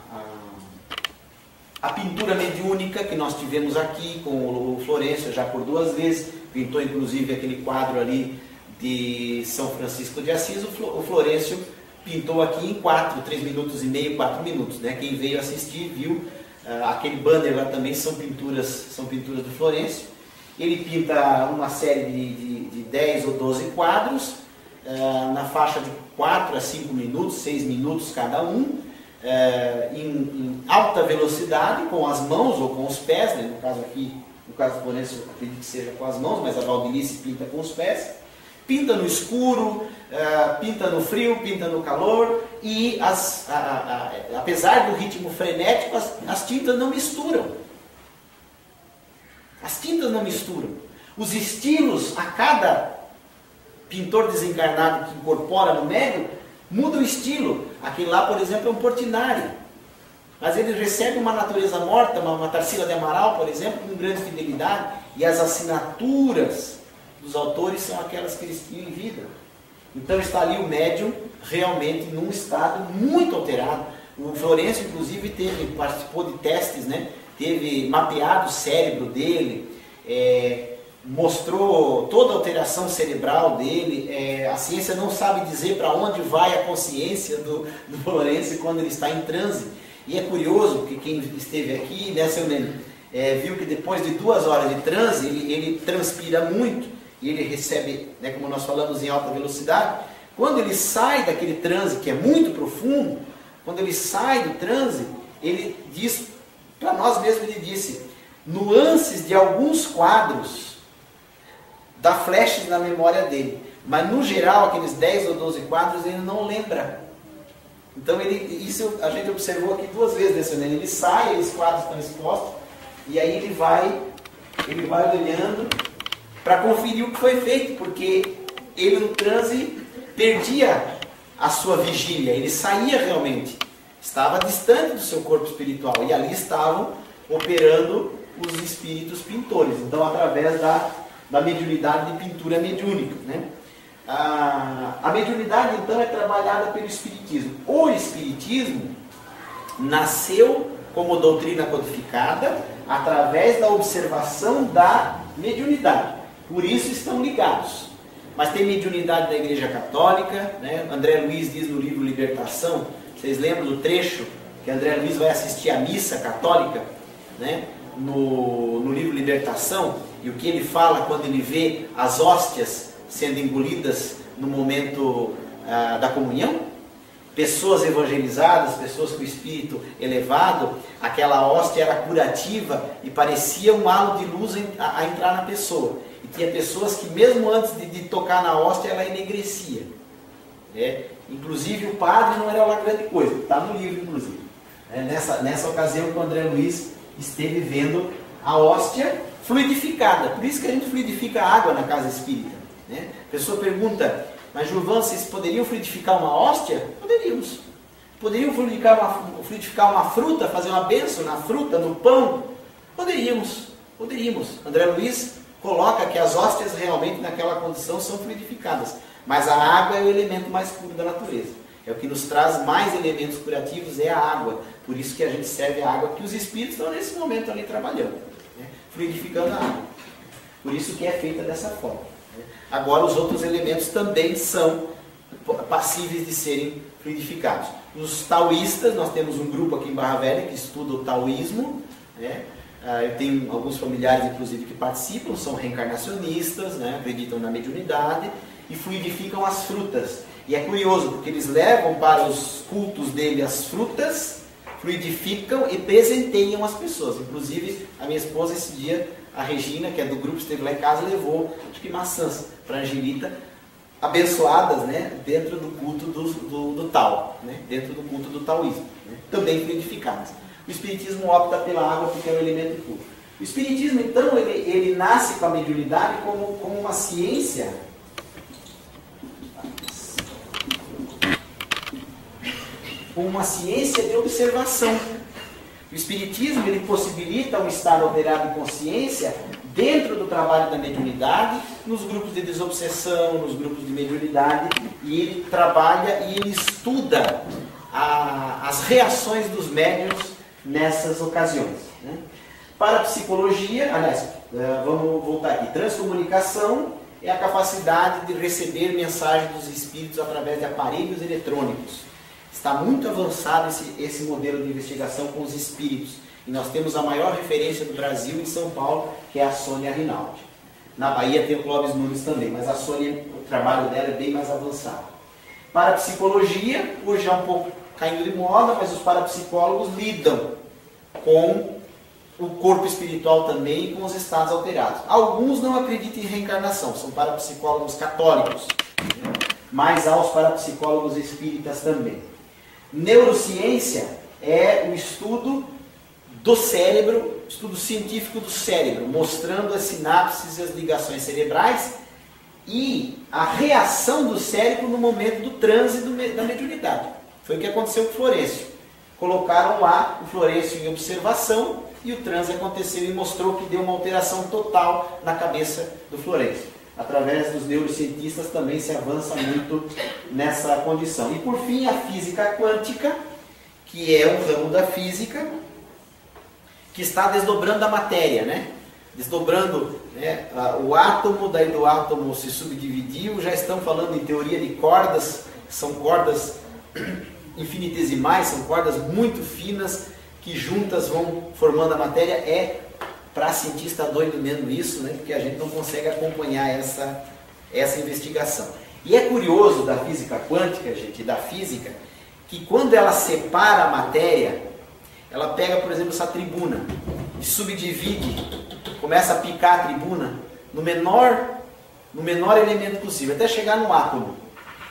pintura mediúnica que nós tivemos aqui com o Florencio já por 2 vezes, pintou inclusive aquele quadro ali de São Francisco de Assis, o Florencio pintou aqui em 3 minutos e meio, 4 minutos, né? Quem veio assistir viu, aquele banner lá também são pinturas do Florencio. Ele pinta uma série de 10 ou 12 quadros, na faixa de 4 a 5 minutos, 6 minutos cada um, em alta velocidade, com as mãos ou com os pés, né? No caso aqui, no caso do Florencio, acredito que seja com as mãos, mas a Valdelice pinta com os pés. Pinta no escuro, pinta no frio, pinta no calor, e apesar do ritmo frenético, as tintas não misturam. As tintas não misturam. Os estilos, a cada pintor desencarnado que incorpora no médium, muda o estilo. Aquele lá, por exemplo, é um Portinari. Mas ele recebe uma natureza morta, uma Tarsila de Amaral, por exemplo, com grande fidelidade, e as assinaturas dos autores são aquelas que eles tinham em vida. Então está ali o médium realmente num estado muito alterado. O Florencio, inclusive, participou de testes, né? Teve mapeado o cérebro dele, mostrou toda a alteração cerebral dele. A ciência não sabe dizer para onde vai a consciência do Florencio quando ele está em transe. E é curioso, porque quem esteve aqui, né, seu Nene, viu que depois de 2 horas de transe, ele transpira muito, e ele recebe, né, como nós falamos, em alta velocidade. Quando ele sai daquele transe, que é muito profundo, quando ele sai do transe, ele diz, para nós mesmos ele disse, nuances de alguns quadros dá flashes na memória dele, mas no geral, aqueles 10 ou 12 quadros, ele não lembra. Então, isso a gente observou aqui 2 vezes nesse momento. Ele sai, os quadros estão expostos, e aí ele vai olhando para conferir o que foi feito, porque ele no transe perdia a sua vigília, ele saía realmente, estava distante do seu corpo espiritual, e ali estavam operando os espíritos pintores, então através da mediunidade de pintura mediúnica, né? A mediunidade então é trabalhada pelo Espiritismo. O Espiritismo nasceu como doutrina codificada através da observação da mediunidade. Por isso estão ligados. Mas tem mediunidade da Igreja Católica, né? André Luiz diz no livro Libertação, vocês lembram do trecho que André Luiz vai assistir à missa católica, né? No livro Libertação, e o que ele fala quando ele vê as hóstias sendo engolidas no momento da comunhão? Pessoas evangelizadas, pessoas com espírito elevado, aquela hóstia era curativa e parecia um halo de luz a entrar na pessoa. E tinha pessoas que mesmo antes de tocar na hóstia, ela enegrecia. Inclusive o padre não era lá grande coisa, está no livro inclusive. Nessa ocasião que o André Luiz esteve vendo a hóstia fluidificada. Por isso que a gente fluidifica a água na casa espírita. Né? A pessoa pergunta, mas Gilvan, vocês poderiam fluidificar uma hóstia? Poderíamos. Poderiam fluidificar uma fruta, fazer uma bênção na fruta, no pão? Poderíamos. André Luiz coloca que as hóstias realmente naquela condição são fluidificadas. Mas a água é o elemento mais puro da natureza. É o que nos traz mais elementos curativos, é a água. Por isso que a gente serve a água, que os espíritos estão nesse momento ali trabalhando, né? Fluidificando a água. Por isso que é feita dessa forma. Agora os outros elementos também são passíveis de serem fluidificados. Os taoístas, nós temos um grupo aqui em Barra Velha que estuda o taoísmo, né? Eu tenho alguns familiares inclusive que participam, são reencarnacionistas, né? Acreditam na mediunidade e fluidificam as frutas. E é curioso porque eles levam para os cultos dele as frutas, fluidificam e presenteiam as pessoas. Inclusive a minha esposa esse dia, a Regina, que é do grupo, esteve lá em casa, levou, acho que maçãs para a Angelita, abençoadas, né, dentro do culto do Tao, né, dentro do culto do taoísmo, né, também fluidificadas. O Espiritismo opta pela água porque é um elemento puro. O Espiritismo, então, ele nasce com a mediunidade como uma ciência como uma ciência de observação. O Espiritismo ele possibilita um estado alterado de consciência dentro do trabalho da mediunidade, nos grupos de desobsessão, nos grupos de mediunidade, e ele trabalha e ele estuda as reações dos médiuns nessas ocasiões. Né? Para a psicologia, aliás, vamos voltar aqui, transcomunicação é a capacidade de receber mensagens dos espíritos através de aparelhos eletrônicos. Está muito avançado esse modelo de investigação com os espíritos. E nós temos a maior referência do Brasil em São Paulo, que é a Sônia Rinaldi. Na Bahia tem o Clóvis Nunes também, mas a Sônia, o trabalho dela é bem mais avançado. Parapsicologia, hoje já um pouco caindo de moda, mas os parapsicólogos lidam com o corpo espiritual também e com os estados alterados. Alguns não acreditam em reencarnação, são parapsicólogos católicos, mas há os parapsicólogos espíritas também. Neurociência é o estudo do cérebro, estudo científico do cérebro, mostrando as sinapses e as ligações cerebrais e a reação do cérebro no momento do transe da mediunidade. Foi o que aconteceu com o Florencio. Colocaram lá o Florencio em observação e o transe aconteceu e mostrou que deu uma alteração total na cabeça do Florencio. Através dos neurocientistas também se avança muito nessa condição. E por fim, a física quântica, que é um ramo da física que está desdobrando a matéria, né? Desdobrando, né? O átomo, daí do átomo se subdividiu, já estão falando em teoria de cordas, são cordas infinitesimais, são cordas muito finas que juntas vão formando a matéria. Para cientista doido mesmo isso, né? Porque a gente não consegue acompanhar essa investigação. E é curioso da física quântica, gente, da física, que quando ela separa a matéria, ela pega, por exemplo, essa tribuna e subdivide, começa a picar a tribuna no menor elemento possível, até chegar no átomo.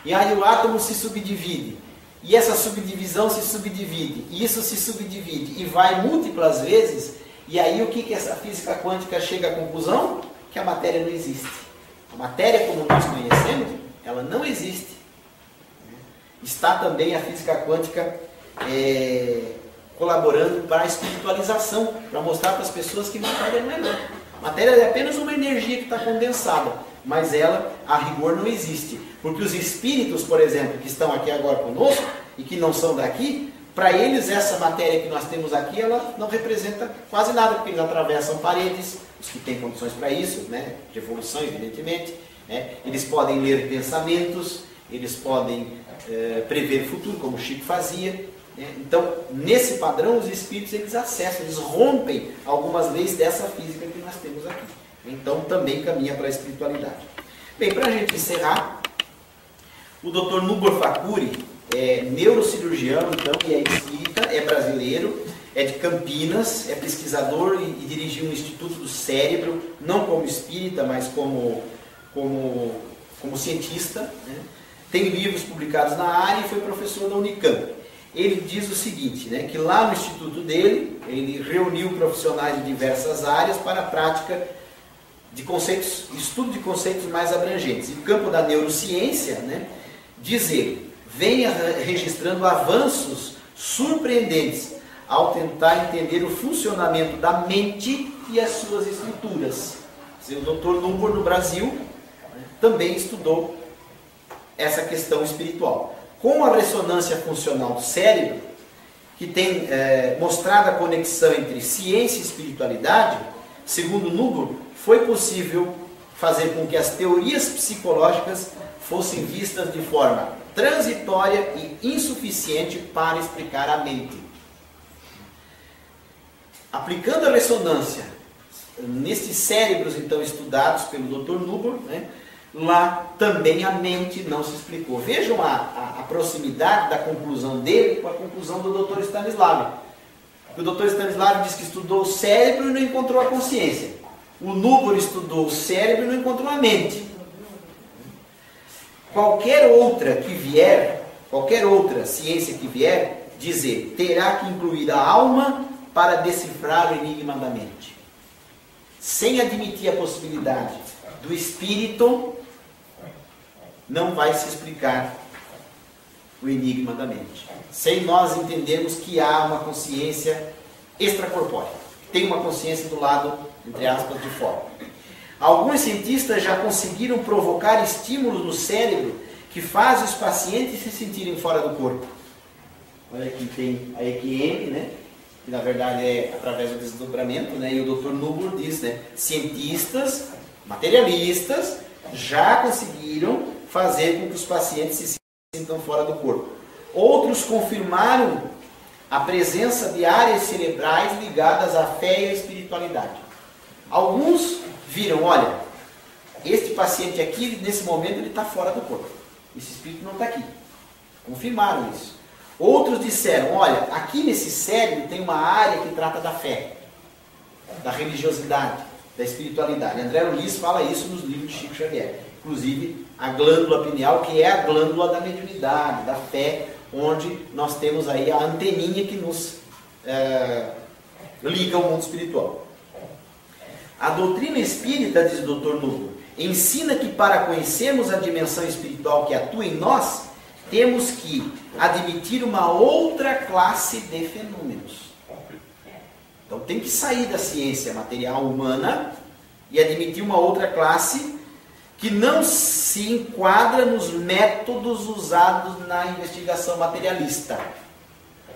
E aí o átomo se subdivide, e essa subdivisão se subdivide, e isso se subdivide, e vai múltiplas vezes. E aí o que essa física quântica chega à conclusão? Que a matéria não existe. A matéria como nós conhecemos, ela não existe. Está também a física quântica colaborando para a espiritualização, para mostrar para as pessoas que matéria não é nada. Matéria é apenas uma energia que está condensada, mas ela, a rigor, não existe. Porque os espíritos, por exemplo, que estão aqui agora conosco e que não são daqui, para eles, essa matéria que nós temos aqui, ela não representa quase nada, porque eles atravessam paredes, os que têm condições para isso, né? De evolução, evidentemente. Né? Eles podem ler pensamentos, eles podem prever o futuro, como o Chico fazia. Né? Então, nesse padrão, os espíritos eles acessam, eles rompem algumas leis dessa física que nós temos aqui. Então, também caminha para a espiritualidade. Bem, para a gente encerrar, o Dr. Nubor Facuri é neurocirurgião, então, e é espírita, é brasileiro, é de Campinas, é pesquisador e dirigiu um Instituto do Cérebro, não como espírita, mas como cientista. Né? Tem livros publicados na área e foi professor da Unicamp. Ele diz o seguinte, né, que lá no instituto dele, ele reuniu profissionais de diversas áreas para a prática de conceitos, estudo de conceitos mais abrangentes. E no campo da neurociência, né, diz ele, vem registrando avanços surpreendentes ao tentar entender o funcionamento da mente e as suas estruturas. O Dr. Nubor, no Brasil, também estudou essa questão espiritual. Com a ressonância funcional do cérebro, que tem mostrado a conexão entre ciência e espiritualidade, segundo Nubor, foi possível fazer com que as teorias psicológicas fossem vistas de forma transitória e insuficiente para explicar a mente. Aplicando a ressonância nesses cérebros então estudados pelo Dr. Nubor, né, lá também a mente não se explicou. Vejam a proximidade da conclusão dele com a conclusão do Dr. Stanislavski. O Dr. Stanislavski diz que estudou o cérebro e não encontrou a consciência. O Nubor estudou o cérebro e não encontrou a mente. Qualquer outra ciência que vier, dizer, terá que incluir a alma para decifrar o enigma da mente. Sem admitir a possibilidade do espírito, não vai se explicar o enigma da mente. Sem nós entendermos que há uma consciência extracorpórea. Tem uma consciência do lado, entre aspas, de fora. Alguns cientistas já conseguiram provocar estímulos no cérebro que fazem os pacientes se sentirem fora do corpo. Olha aqui tem a EQM, né? Que na verdade é através do desdobramento, né? E o Dr. Newburgh diz, né? Cientistas, materialistas, já conseguiram fazer com que os pacientes se sintam fora do corpo. Outros confirmaram a presença de áreas cerebrais ligadas à fé e à espiritualidade. Alguns viram, olha, este paciente aqui, nesse momento, ele está fora do corpo. Esse espírito não está aqui. Confirmaram isso. Outros disseram, olha, aqui nesse cérebro tem uma área que trata da fé, da religiosidade, da espiritualidade. André Luiz fala isso nos livros de Chico Xavier. Inclusive, a glândula pineal, que é a glândula da mediunidade, da fé, onde nós temos aí a anteninha que nos liga ao mundo espiritual. A doutrina espírita, diz o Dr. Newburgh, ensina que para conhecermos a dimensão espiritual que atua em nós, temos que admitir uma outra classe de fenômenos. Então tem que sair da ciência material humana e admitir uma outra classe que não se enquadra nos métodos usados na investigação materialista.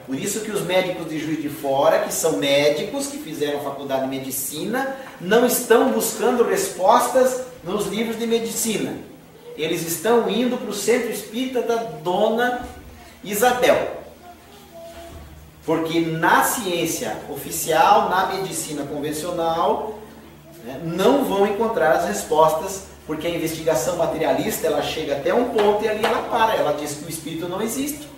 Por isso que os médicos de Juiz de Fora, que são médicos, que fizeram faculdade de medicina, não estão buscando respostas nos livros de medicina. Eles estão indo para o centro espírita da Dona Isabel. Porque na ciência oficial, na medicina convencional, né, não vão encontrar as respostas, porque a investigação materialista ela chega até um ponto e ali ela para. Ela diz que o espírito não existe.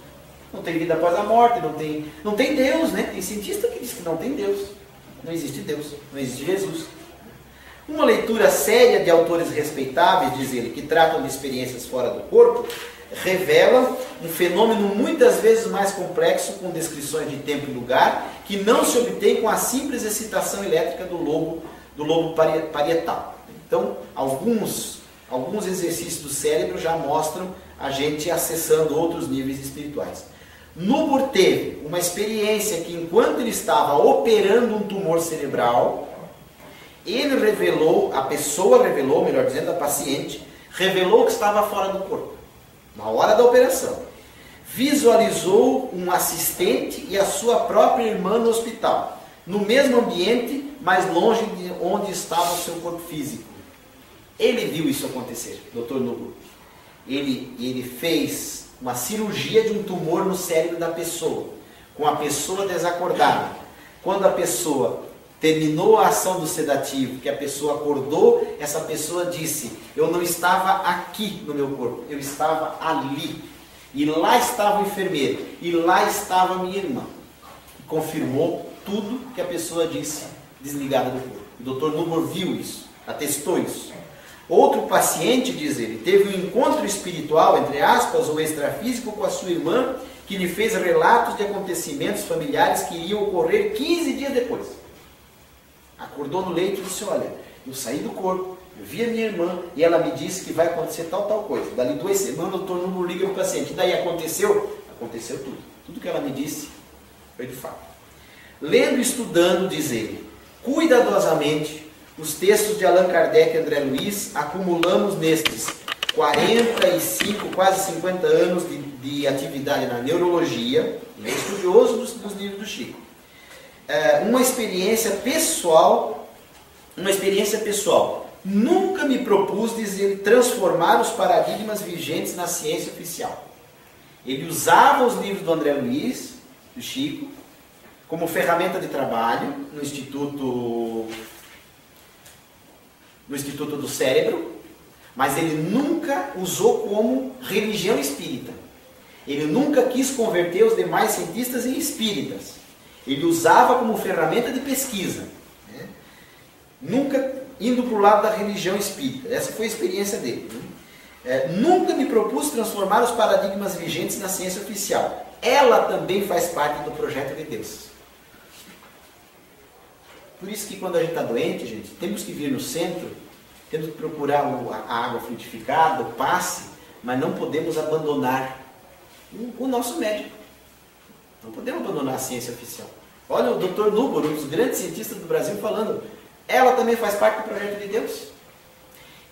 Não tem vida após a morte, não tem Deus, né? Tem cientista que diz que não tem Deus. Não existe Deus, não existe Jesus. Uma leitura séria de autores respeitáveis, diz ele, que tratam de experiências fora do corpo, revela um fenômeno muitas vezes mais complexo, com descrições de tempo e lugar, que não se obtém com a simples excitação elétrica do lobo parietal. Então, alguns exercícios do cérebro já mostram a gente acessando outros níveis espirituais. Newburgh teve uma experiência que, enquanto ele estava operando um tumor cerebral, a pessoa revelou, melhor dizendo, a paciente, revelou que estava fora do corpo, na hora da operação. Visualizou um assistente e a sua própria irmã no hospital, no mesmo ambiente, mas longe de onde estava o seu corpo físico. Ele viu isso acontecer, Dr. Newburgh. Ele fez uma cirurgia de um tumor no cérebro da pessoa, com a pessoa desacordada. Quando a pessoa terminou a ação do sedativo, que a pessoa acordou, essa pessoa disse, eu não estava aqui no meu corpo, eu estava ali. E lá estava o enfermeiro, e lá estava a minha irmã. E confirmou tudo que a pessoa disse, desligada do corpo. O Dr. Newburgh viu isso, atestou isso. Outro paciente, diz ele, teve um encontro espiritual, entre aspas, ou extrafísico com a sua irmã, que lhe fez relatos de acontecimentos familiares que iriam ocorrer 15 dias depois. Acordou no leito e disse, olha, eu saí do corpo, eu vi a minha irmã e ela me disse que vai acontecer tal coisa. Dali 2 semanas o Dr. Newburgh liga para o paciente. Daí aconteceu? Aconteceu tudo. Tudo que ela me disse foi de fato. Lendo e estudando, diz ele, cuidadosamente, os textos de Allan Kardec e André Luiz, acumulamos nestes 45, quase 50 anos de atividade na neurologia, ele é estudioso dos livros do Chico. Uma experiência pessoal. Nunca me propus, diz ele, transformar os paradigmas vigentes na ciência oficial. Ele usava os livros do André Luiz, do Chico, como ferramenta de trabalho no Instituto do Cérebro, mas ele nunca usou como religião espírita. Ele nunca quis converter os demais cientistas em espíritas. Ele usava como ferramenta de pesquisa, né? Nunca indo para o lado da religião espírita. Essa foi a experiência dele, né? Nunca me propus transformar os paradigmas vigentes na ciência oficial. Ela também faz parte do projeto de Deus. Por isso que quando a gente está doente, gente, temos que vir no centro, temos que procurar a água frutificada, o passe, mas não podemos abandonar o nosso médico. Não podemos abandonar a ciência oficial. Olha o Dr. Núbor, um dos grandes cientistas do Brasil, falando, ela também faz parte do projeto de Deus.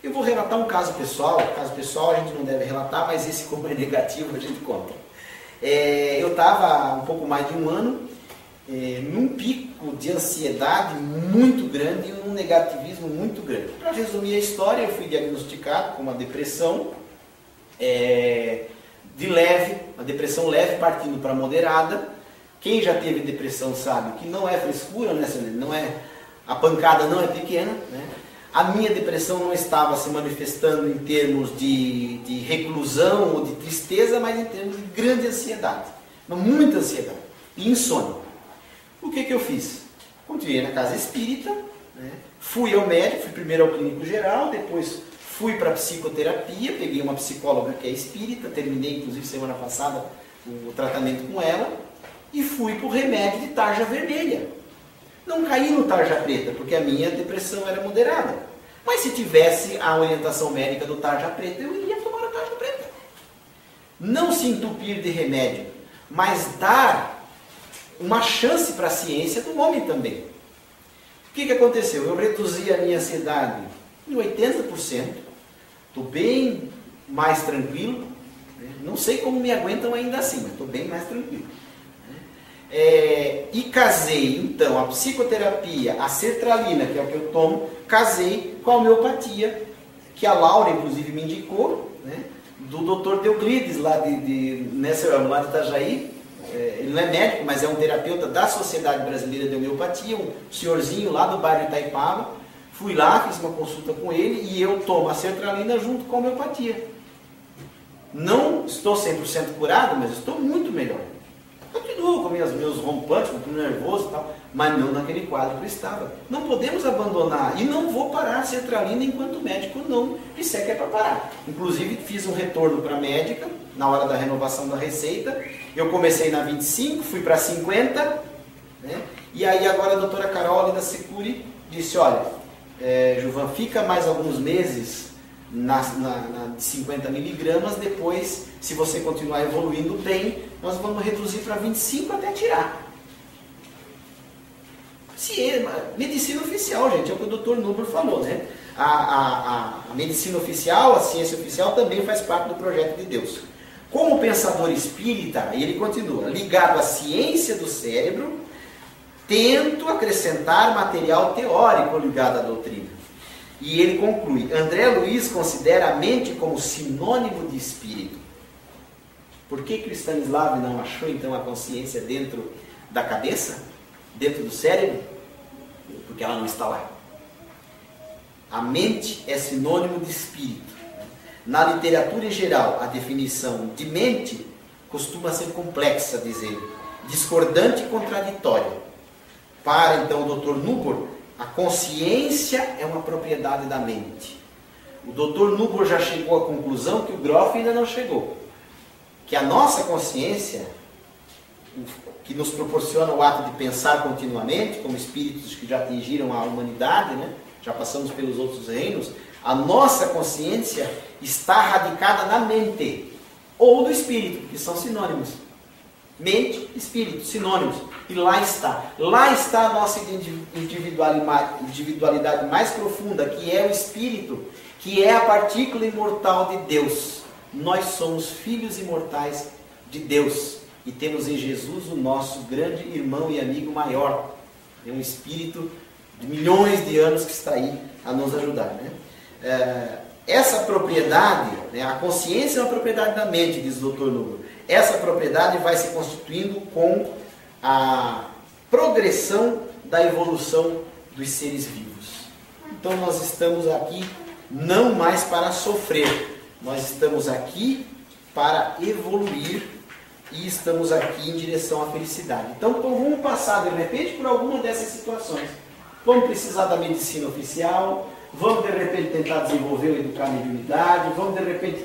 Eu vou relatar um caso pessoal. Caso pessoal a gente não deve relatar, mas esse, como é negativo, a gente conta. Eu estava há um pouco mais de um ano num pico de ansiedade muito grande e um negativismo muito grande. Para resumir a história, eu fui diagnosticado com uma depressão de leve, uma depressão leve partindo para moderada. Quem já teve depressão sabe que não é frescura, né? Não é, a pancada não é pequena, né? A minha depressão não estava se manifestando em termos de reclusão ou de tristeza, mas em termos de grande ansiedade, muita ansiedade e insônia. O que eu fiz? Continuei na casa espírita, né? Fui ao médico, fui primeiro ao clínico geral, depois fui para a psicoterapia, peguei uma psicóloga que é espírita, terminei inclusive semana passada o tratamento com ela, e fui para o remédio de tarja vermelha. Não caí no tarja preta, porque a minha depressão era moderada. Mas se tivesse a orientação médica do tarja preta, eu iria tomar a tarja preta. Não se entupir de remédio, mas dar uma chance para a ciência do homem também. O que aconteceu? Eu reduzi a minha ansiedade em 80%, estou bem mais tranquilo, né? Não sei como me aguentam ainda assim, mas estou bem mais tranquilo. E casei, então, a psicoterapia, a sertralina, que é o que eu tomo, casei com a homeopatia, que a Laura, inclusive, me indicou, né, do Dr. Deoclides, lá de Itajaí. Ele não é médico, mas é um terapeuta da Sociedade Brasileira de Homeopatia, um senhorzinho lá do bairro Itaipava. Fui lá, fiz uma consulta com ele e eu tomo a sertralina junto com a homeopatia. Não estou 100% curado, mas estou muito melhor. Continuo com meus rompantes, continuo nervoso e tal, mas não naquele quadro que eu estava. Não podemos abandonar, e não vou parar a sertralina enquanto o médico não disser que é para parar. Inclusive fiz um retorno para a médica, na hora da renovação da receita. Eu comecei na 25, fui para 50, né? E aí agora a doutora Carol da Securi disse, olha, Gilvan, fica mais alguns meses de 50 miligramas, depois, se você continuar evoluindo bem, nós vamos reduzir para 25 até tirar. Medicina oficial, gente, é o que o Dr. Núbor falou, né? A medicina oficial, a ciência oficial também faz parte do projeto de Deus. Como pensador espírita, e ele continua, ligado à ciência do cérebro, tento acrescentar material teórico ligado à doutrina. E ele conclui, André Luiz considera a mente como sinônimo de espírito. Por que Stanislav não achou então a consciência dentro da cabeça? Dentro do cérebro? Porque ela não está lá. A mente é sinônimo de espírito. Na literatura em geral, a definição de mente costuma ser complexa, diz ele, discordante e contraditória. Para então o Dr. Núbor, a consciência é uma propriedade da mente. O Dr. Núbor já chegou à conclusão que o Groff ainda não chegou. Que a nossa consciência, que nos proporciona o ato de pensar continuamente, como espíritos que já atingiram a humanidade, né? Já passamos pelos outros reinos, a nossa consciência está radicada na mente, ou no espírito, que são sinônimos. Mente, espírito, sinônimos. E lá está a nossa individualidade mais profunda, que é o espírito, que é a partícula imortal de Deus. Nós somos filhos imortais de Deus e temos em Jesus o nosso grande irmão e amigo maior. É um espírito de milhões de anos que está aí a nos ajudar, né? Essa propriedade, né, a consciência é uma propriedade da mente, diz o Dr. Núbor. Essa propriedade vai se constituindo com a progressão da evolução dos seres vivos. Então nós estamos aqui não mais para sofrer, nós estamos aqui para evoluir e estamos aqui em direção à felicidade. Então vamos passar de repente por alguma dessas situações. Vamos precisar da medicina oficial, vamos de repente tentar desenvolver ou educar a mediunidade, vamos de repente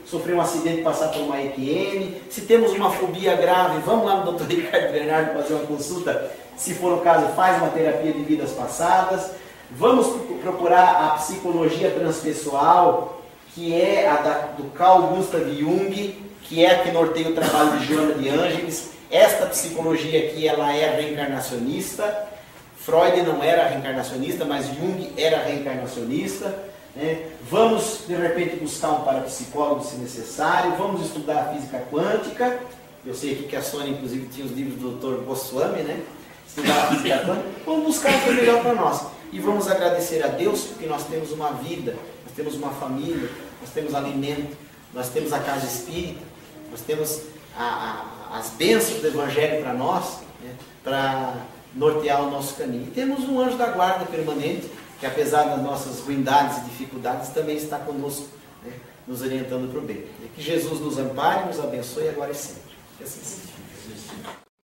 sofrer um acidente e passar por uma EQM. Se temos uma fobia grave, vamos lá no Dr. Ricardo Bernardo fazer uma consulta, se for o caso, faz uma terapia de vidas passadas. Vamos procurar a psicologia transpessoal, que é a do Carl Gustav Jung, que é a que norteia o trabalho de Joana de Ângeles. Esta psicologia aqui, ela é reencarnacionista. Freud não era reencarnacionista, mas Jung era reencarnacionista. Né? Vamos, de repente, buscar um parapsicólogo se necessário. Vamos estudar a física quântica. Eu sei aqui que a Sônia, inclusive, tinha os livros do Dr. Goswami, né? Estudar a física quântica. Vamos buscar o que é melhor para nós. E vamos agradecer a Deus porque nós temos uma vida, nós temos uma família, nós temos alimento, nós temos a casa espírita, nós temos as bênçãos do Evangelho para nós, né? Para nortear o nosso caminho. E temos um anjo da guarda permanente, que apesar das nossas ruindades e dificuldades, também está conosco, né? Nos orientando para o bem. E que Jesus nos ampare, nos abençoe agora e sempre. Que assim seja.